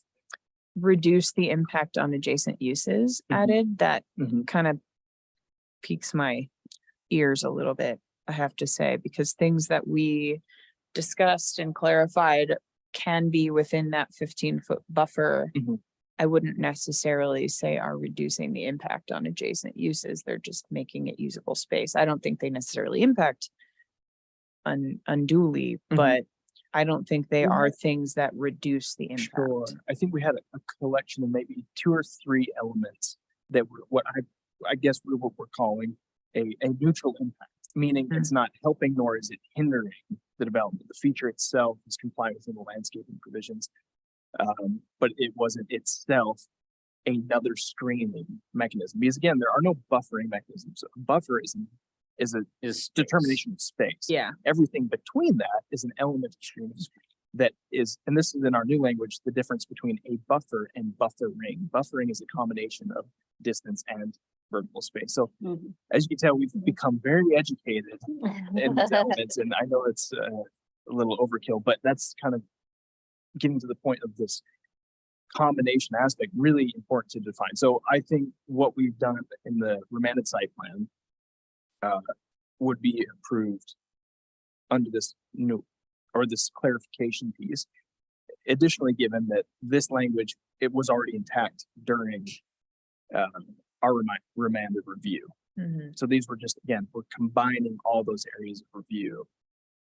reduce the impact on adjacent uses Mhm. added that Mhm. kind of piques my ears a little bit, I have to say, because things that we discussed and clarified can be within that 15-foot buffer. Mhm. I wouldn't necessarily say are reducing the impact on adjacent uses. They're just making it usable space. I don't think they necessarily impact unduly, Mhm. but I don't think they We are had- things that reduce the impact. Sure. I think we had a collection of maybe 2 or 3 elements that were what I guess we were calling a neutral impact, meaning it's not helping nor is it hindering the development. The feature itself is compliant with the landscaping provisions, but it wasn't itself another screening mechanism. Because again, there are no buffering mechanisms. A buffer is Is determination of space. Yeah, Everything between that is an element of screening that is, and this is in our new language, the difference between a buffer and buffering. Buffering is a combination of distance and vertical space. So Mhm. as you can tell, we've become very educated in these elements, and I know it's a little overkill, but that's kind of getting to the point of this combination aspect, really important to define. So I think what we've done in the remanded site plan would be approved under this new or this clarification piece. Additionally, given that this language, it was already intact during our remanded review. mhm. So these were just, again, we're combining all those areas of review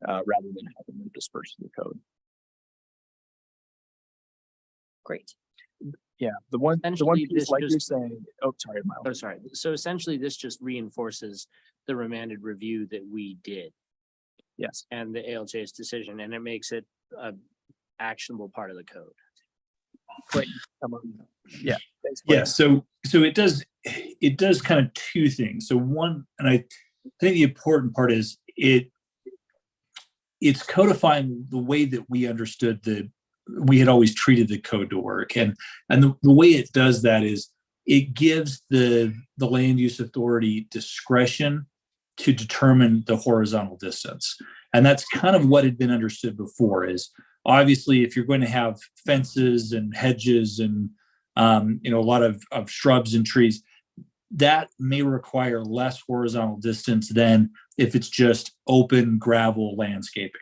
rather than having them dispersed through the code. Great. Yeah, the one Essentially, piece, this like you're just- saying, oh, sorry, Oh, Miles. sorry. So essentially, this just reinforces the remanded review that we did Yes, and the ALJ's decision, and it makes it a actionable part of the code. come on. Yeah. Thanks, Yeah, Clayton. so it does kind of two things. So one, and I think the important part is it's codifying the way that we understood we had always treated the code to work. And the way it does that is it gives the land use authority discretion to determine the horizontal distance. And that's kind of what had been understood before is obviously if you're going to have fences and hedges and a lot of shrubs and trees, that may require less horizontal distance than if it's just open gravel landscaping.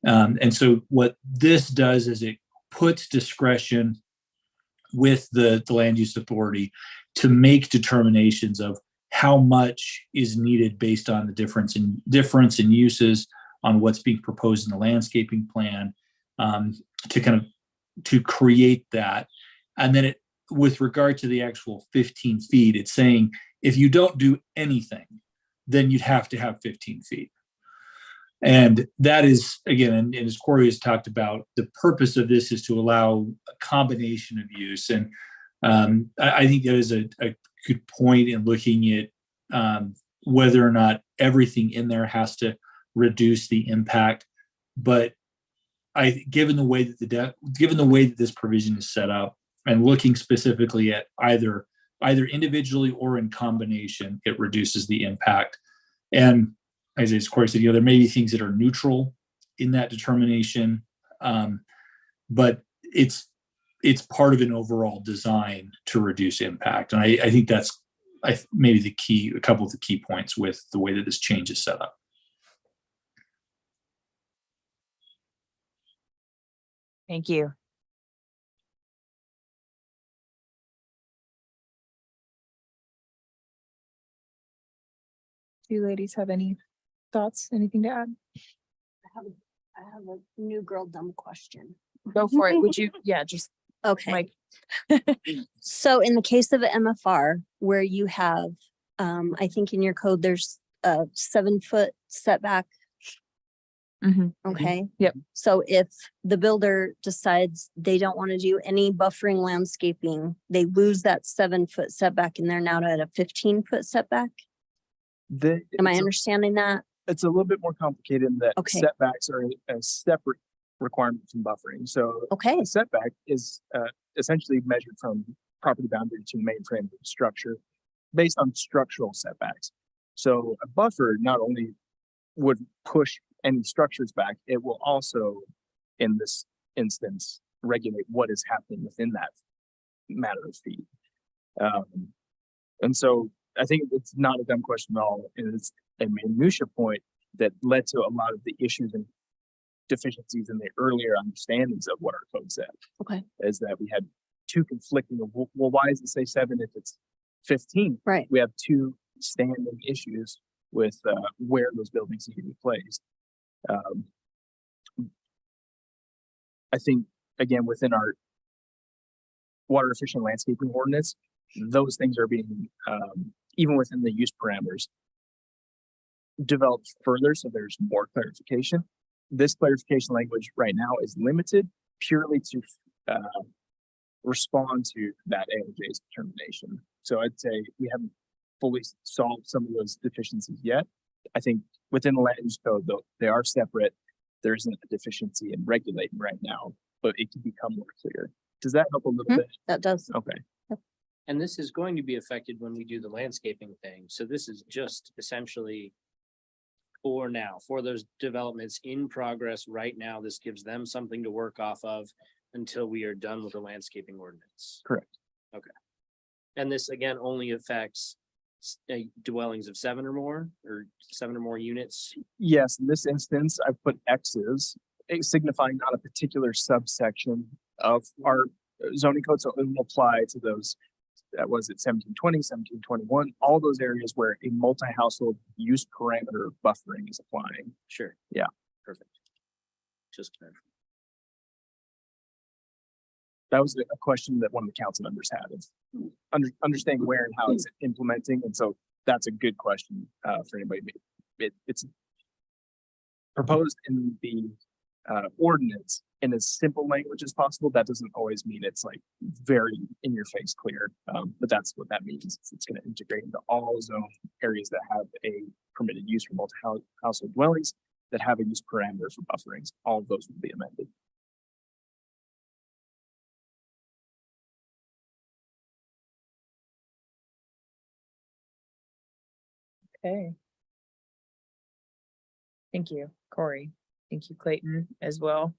And so what this does is it puts discretion with the land use authority to make determinations of how much is needed based on the difference in uses on what's being proposed in the landscaping plan to create that. And then with regard to the actual 15 feet, it's saying if you don't do anything, then you'd have to have 15 feet. And that is, again, and as Corey has talked about, the purpose of this is to allow a combination of use. And I think that is a good point in looking at whether or not everything in there has to reduce the impact. But given the way that this provision is set up, and looking specifically at either individually or in combination, it reduces the impact. And as Corey said, there may be things that are neutral in that determination, but it's part of an overall design to reduce impact. And I think that's maybe a couple of the key points with the way that this change is set up. Thank you. Do you ladies have any thoughts, anything to add? I have a new girl dumb question. Go for it. Would you, yeah, just Okay, like, so in the case of a MFR where you have, I think in your code, there's a 7-foot setback. Mhm. Okay. Yep. So if the builder decides they don't want to do any buffering landscaping, they lose that 7-foot setback and they're now at a 15-foot setback. Am I understanding that? It's a little bit more complicated in that Okay. setbacks are a separate requirement from buffering. So Okay, a setback is essentially measured from property boundary to main frame of the structure based on structural setbacks. So a buffer not only would push any structures back, it will also, in this instance, regulate what is happening within that matter of feet. And so I think it's not a dumb question at all. And it's a minutia point that led to a lot of the issues and deficiencies in the earlier understandings of what our code said. okay, Is that we had two conflicting, well, why does it say 7 if it's 15? right. We have two standing issues with where those buildings need to be placed. I think, again, within our water efficient landscaping ordinance, those things are being, even within the use parameters, developed further, so there's more clarification. This clarification language right now is limited purely to respond to that ALJ's determination. So I'd say we haven't fully solved some of those deficiencies yet. I think within the land use code, though, they are separate. There isn't a deficiency in regulating right now, but it can become more clear. Does that help a little bit? That does. Okay. And this is going to be affected when we do the landscaping thing. So this is just essentially for now, for those developments in progress right now. This gives them something to work off of until we are done with the landscaping ordinance. Correct. And this again only affects dwellings of 7 or more units. Yes, in this instance, I've put X's signifying not a particular subsection of our zoning code. So it will apply to those, that was it 1720, 1721, all those areas where a multi-household use parameter buffering is applying. Sure. Yeah. Perfect. Just clarify. That was a question that one of the council members had of understanding where and how it's implementing. And so that's a good question for anybody. It's proposed in the ordinance in as simple language as possible. That doesn't always mean it's like very in your face clear, but that's what that means. It's going to integrate into all zone areas that have a permitted use for multi-household dwellings that have a use parameter for bufferings. All of those will be amended. okay. Thank you, Corey. Thank you, Clayton, as well.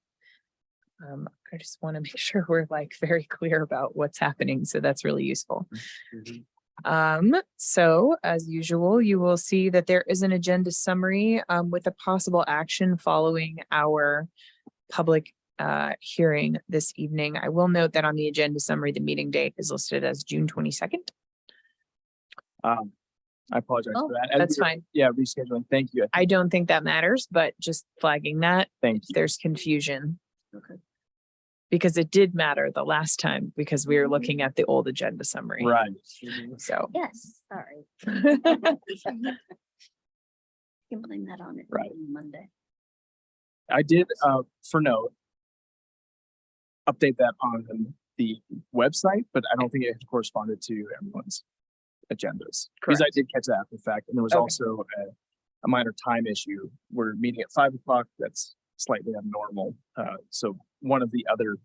I just want to make sure we're like very clear about what's happening. So that's really useful. So as usual, you will see that there is an agenda summary with a possible action following our public hearing this evening. I will note that on the agenda summary, the meeting date is listed as June 22nd. I apologize Oh, for that. As That's we were- fine. Yeah, rescheduling. Thank you. I don't think that matters, but just flagging that Thank if you. there's confusion. Okay. Because it did matter the last time because we were looking at the old agenda summary. Right. So. Yes, sorry. You can blame that on it. Right. Monday. I did, for note, update that on the website, but I don't think it corresponded to everyone's agendas. Because I Correct. did catch that after the fact, and there was Okay. also a minor time issue. We're meeting at 5 o'clock. That's slightly abnormal. So one of the other,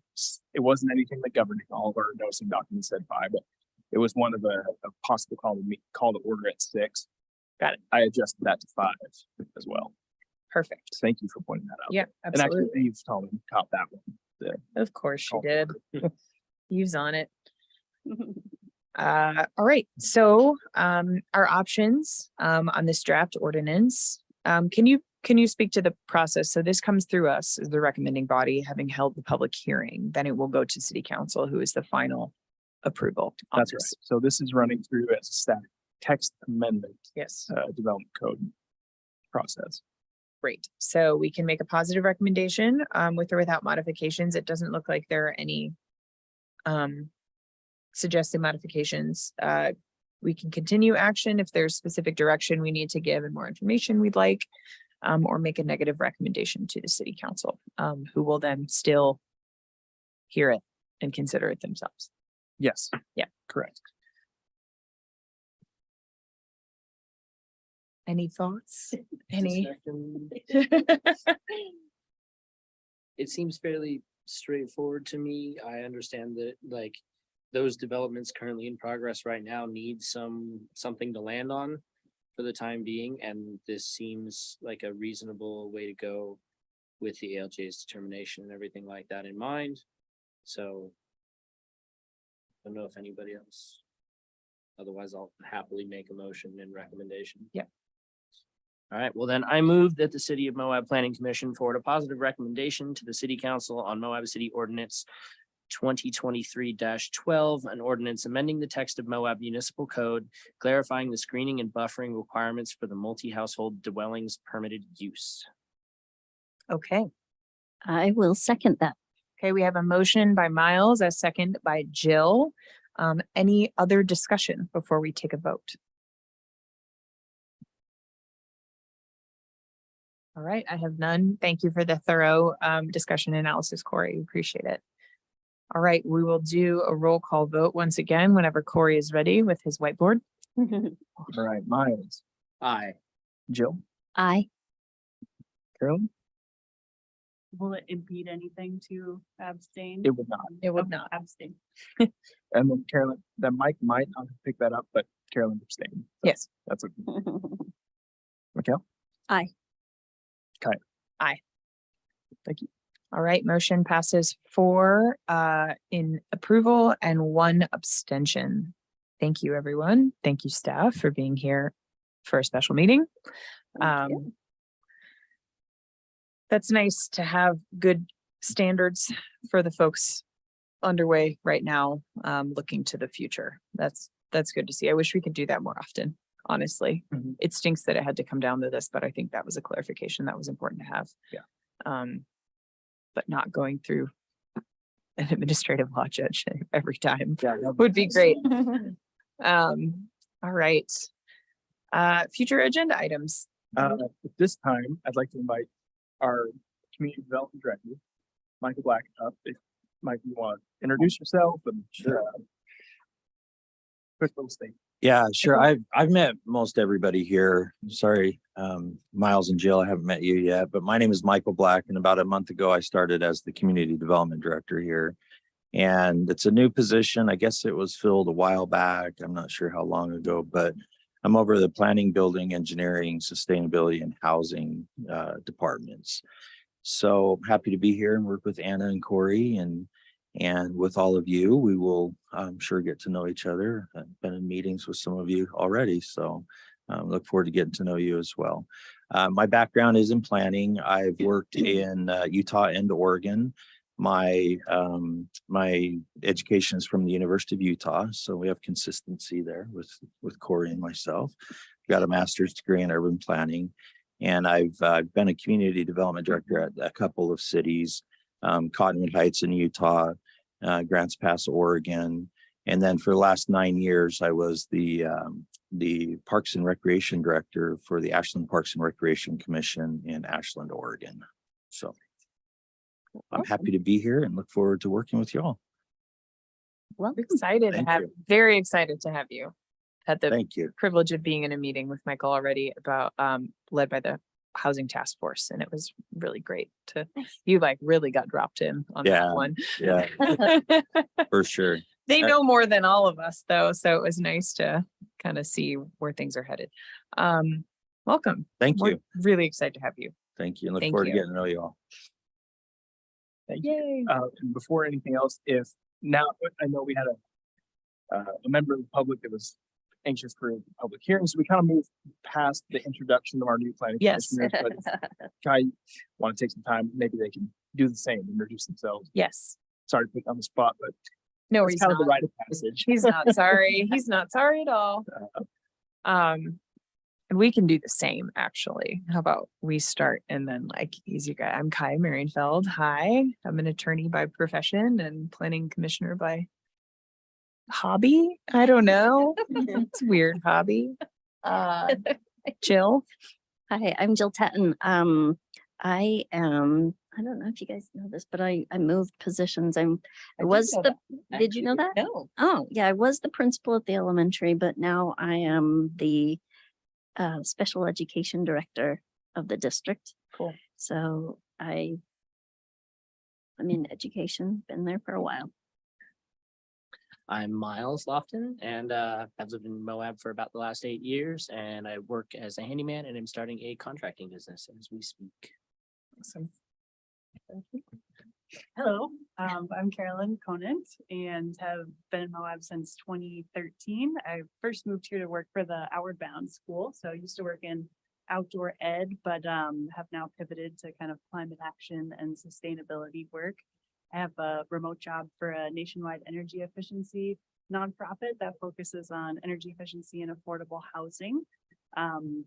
it wasn't anything that governed it. All of our noticing documents said 5, but it was one of a possible call to order at 6. Got it. I adjusted that to 5 as well. Perfect. Thank you for pointing that out. Yeah, And actually, absolutely. Eve told me caught that one. Of course she Call to did. order. Eve's on it. All right, so our options on this draft ordinance, can you speak to the process? So this comes through us as the recommending body, having held the public hearing, then it will go to city council, who is the final approval. on That's right. this. So this is running through as a static text amendment, Yes, development code process. great. So we can make a positive recommendation with or without modifications. It doesn't look like there are any suggested modifications. We can continue action if there's specific direction we need to give and more information we'd like, or make a negative recommendation to the city council, who will then still hear it and consider it themselves. Yes. Yeah. Correct. Any thoughts? Any? Discussion. It seems fairly straightforward to me. I understand that like those developments currently in progress right now need something to land on for the time being, and this seems like a reasonable way to go with the ALJ's determination and everything like that in mind. So I don't know if anybody else. Otherwise, I'll happily make a motion and recommendation. Yeah. All right, well then I move that the City of Moab Planning Commission forward a positive recommendation to the City Council on Moab City Ordinance 2023-12, an ordinance amending the text of Moab Municipal Code, clarifying the screening and buffering requirements for the multi-household dwellings permitted use. Okay, I will second that. okay, we have a motion by Miles, a second by Jill. Any other discussion before we take a vote? All right, I have none. Thank you for the thorough discussion and analysis, Corey. Appreciate it. All right, we will do a roll call vote once again whenever Corey is ready with his whiteboard. All right, Miles, Aye. Jill, Aye. Carolyn, Will it impede anything to abstain? it would not. It would Okay, not. Abstain. And then Carolyn, then Mike might not pick that up, but Carolyn abstained. So Yes. That's okay. Mikhail? Aye. Okay. Aye. Thank you. All right, motion passes 4 in approval and 1 abstention. Thank you, everyone. Thank you, staff, for being here for a special meeting. That's nice to have good standards for the folks underway right now, looking to the future. That's good to see. I wish we could do that more often, honestly. Mhm. It stinks that it had to come down to this, but I think that was a clarification that was important to have. Yeah. But not going through an administrative law judge every time Yeah. would be great. All right. Future agenda items. At this time, I'd like to invite our community development director, Michael Black, up. If Mike, you want to introduce yourself and quick little statement. Yeah, sure. I've met most everybody here. Sorry, Miles and Jill, I haven't met you yet, but my name is Michael Black, and about a month ago, I started as the community development director here. And it's a new position. I guess it was filled a while back. I'm not sure how long ago, but I'm over the planning, building, engineering, sustainability, and housing departments. So happy to be here and work with Anna and Corey and with all of you. We will, I'm sure, get to know each other. I've been in meetings with some of you already, so look forward to getting to know you as well. My background is in planning. I've worked in Utah and Oregon. My education is from the University of Utah, so we have consistency there with Corey and myself. Got a master's degree in urban planning, and I've been a community development director at a couple of cities, Cottonwood Heights in Utah, Grants Pass, Oregon. And then for the last 9 years, I was the Parks and Recreation Director for the Ashland Parks and Recreation Commission in Ashland, Oregon. So I'm happy to be here and look forward to working with you all. Welcome. Excited to Thank have, you. very excited to have you. Had the Thank you. privilege of being in a meeting with Michael already about, led by the Housing Task Force, and it was really great to, you like really got dropped in on Yeah. that one. Yeah, for sure. They know more than all of us though, so it was nice to kind of see where things are headed. Welcome. Thank We're you. really excited to have you. Thank you. And look Thank forward you. to getting to know you all. Thank you. Yay. And before anything else, if now, I know we had a a member of the public that was anxious for a public hearing. So we kind of moved past the introduction of our new planning Yes. commissioners. But if I want to take some time, maybe they can do the same, introduce themselves. Yes. Sorry to put you on the spot, but No, it's he's kind of the not. rite of passage. He's not sorry. He's not sorry at all. And we can do the same, actually. How about we start and then like easy guy. I'm Kai Marienfeld. Hi, I'm an attorney by profession and planning commissioner by hobby. I don't know. It's a weird hobby. Jill. Hi, I'm Jill Tatton. I don't know if you guys know this, but I moved positions. I was did you know that? No. Oh, yeah, I was the principal at the elementary, but now I am the special education director of the district. Cool. So I'm in education, been there for a while. I'm Miles Lofton and I've lived in Moab for about the last 8 years and I work as a handyman and I'm starting a contracting business as we speak. Awesome. Hello, I'm Carolyn Conant and have been in Moab since 2013. I first moved here to work for the Outward Bound School. So I used to work in outdoor ed, but have now pivoted to kind of climate action and sustainability work. I have a remote job for a nationwide energy efficiency nonprofit that focuses on energy efficiency and affordable housing.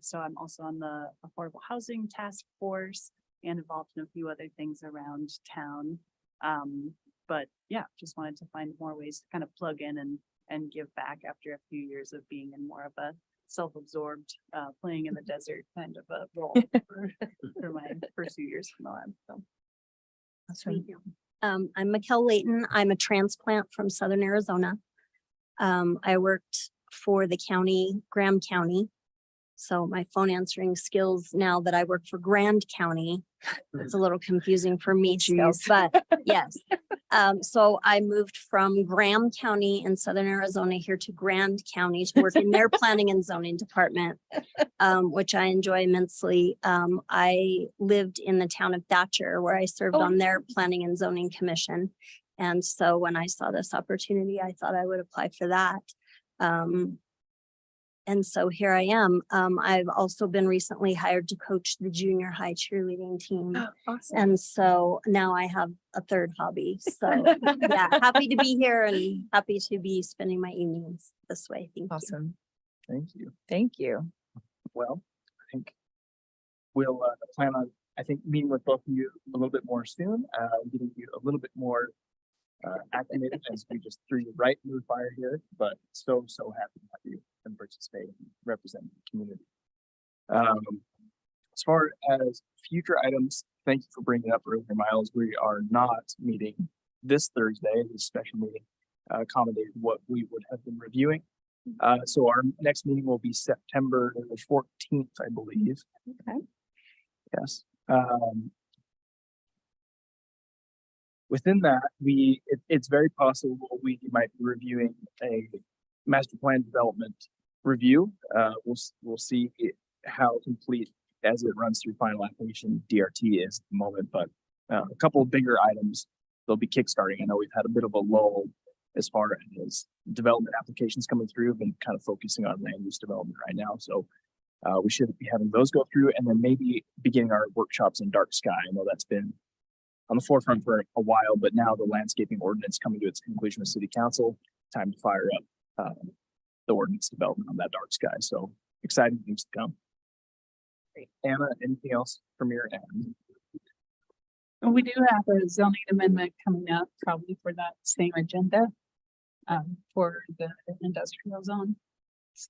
So I'm also on the Affordable Housing Task Force and involved in a few other things around town. But yeah, just wanted to find more ways to kind of plug in and give back after a few years of being in more of a self-absorbed, playing in the desert kind of a role for my first few years from Moab. So. Awesome. I'm Mikkel Layton. I'm a transplant from Southern Arizona. I worked for the county, Graham County. So my phone answering skills now that I work for Grand County, it's a little confusing for me still, Jeez. but yes. So I moved from Graham County in Southern Arizona here to Grand County to work in their planning and zoning department, which I enjoy immensely. I lived in the town of Thatcher where I served on their planning and zoning commission. And so when I saw this opportunity, I thought I would apply for that. And so here I am. I've also been recently hired to coach the junior high cheerleading team. Awesome. And so now I have a third hobby. So yeah, happy to be here and happy to be spending my evenings this way. Thank you. Awesome. Thank you. Thank you. Well, I think we'll plan on, meeting with both of you a little bit more soon, getting you a little bit more acclimated as we just threw you right in the fire here, but so happy to have you and participate and represent the community. As far as future items, thank you for bringing it up earlier, Miles. We are not meeting this Thursday, this special meeting accommodated what we would have been reviewing. So our next meeting will be September 14th, I believe. Okay. Yes. Within that, it's very possible we might be reviewing a master plan development review. We'll see how complete as it runs through final application DRT is at the moment, but a couple of bigger items they'll be kickstarting. I know we've had a bit of a lull as far as development applications coming through. Been kind of focusing on land use development right now, so we should be having those go through, and then maybe beginning our workshops in dark sky. I know that's been on the forefront for a while, but now the landscaping ordinance coming to its conclusion with City Council, time to fire up the ordinance development on that dark sky. So exciting things to come. Anna, anything else from your end? We do have a zoning amendment coming up, probably for that same agenda, for the industrial zone. So.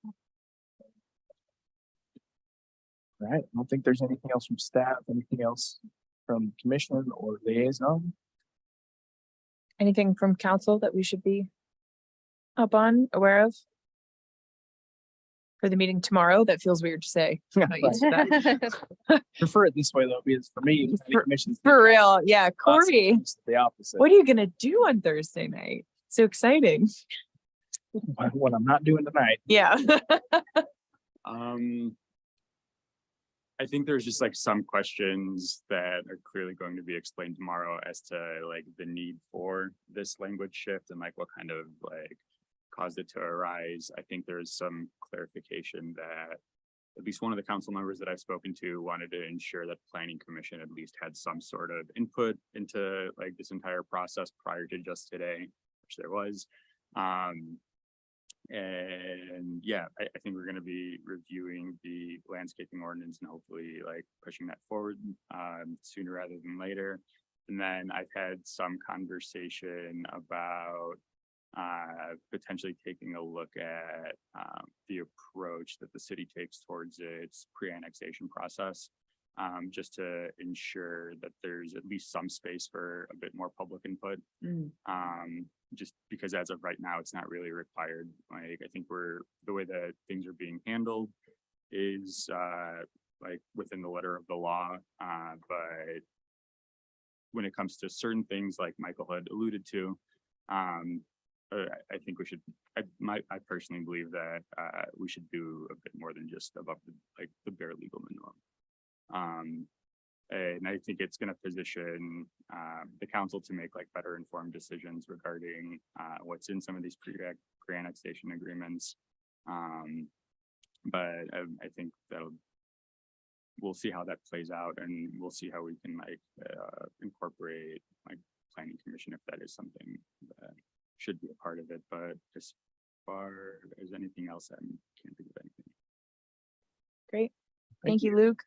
All right, I don't think there's anything else from staff, anything else from commission or liaison. Anything from council that we should be aware of? For the meeting tomorrow, that feels weird to say. I'm not used to that. Prefer it this way though, because for me, the commission's For real, yeah, Corey, it's the opposite. what are you gonna do on Thursday night? So exciting. What I'm not doing tonight. Yeah. I think there's just like some questions that are clearly going to be explained tomorrow as to like the need for this language shift and like what kind of like caused it to arise. I think there's some clarification that at least one of the council members that I've spoken to wanted to ensure that planning commission at least had some sort of input into like this entire process prior to just today, which there was. And yeah, I think we're gonna be reviewing the landscaping ordinance and hopefully like pushing that forward sooner rather than later. And then I've had some conversation about potentially taking a look at the approach that the city takes towards its pre-annexation process, just to ensure that there's at least some space for a bit more public input. Just because as of right now, it's not really required. Like, I think the way that things are being handled is like within the letter of the law, but when it comes to certain things like Michael had alluded to, I think we should, I personally believe that we should do a bit more than just above the bare legal minimum. And I think it's going to position the council to make like better informed decisions regarding what's in some of these pre-annexation agreements. But I think we'll see how that plays out, and we'll see how we can like incorporate like planning commission if that is something that should be a part of it. But as far as anything else, I can't think of anything. Great. Thank you, Luke.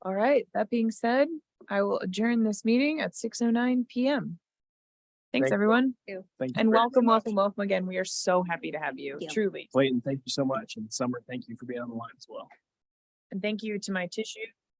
All right, that being said, I will adjourn this meeting at 6:09 PM. Thanks, Thank you. everyone. Thank you And very welcome, much. welcome again. We are so happy to have you, Thank you. truly. Clayton, thank you so much. And Summer, thank you for being on the line as well. And thank you to my tissue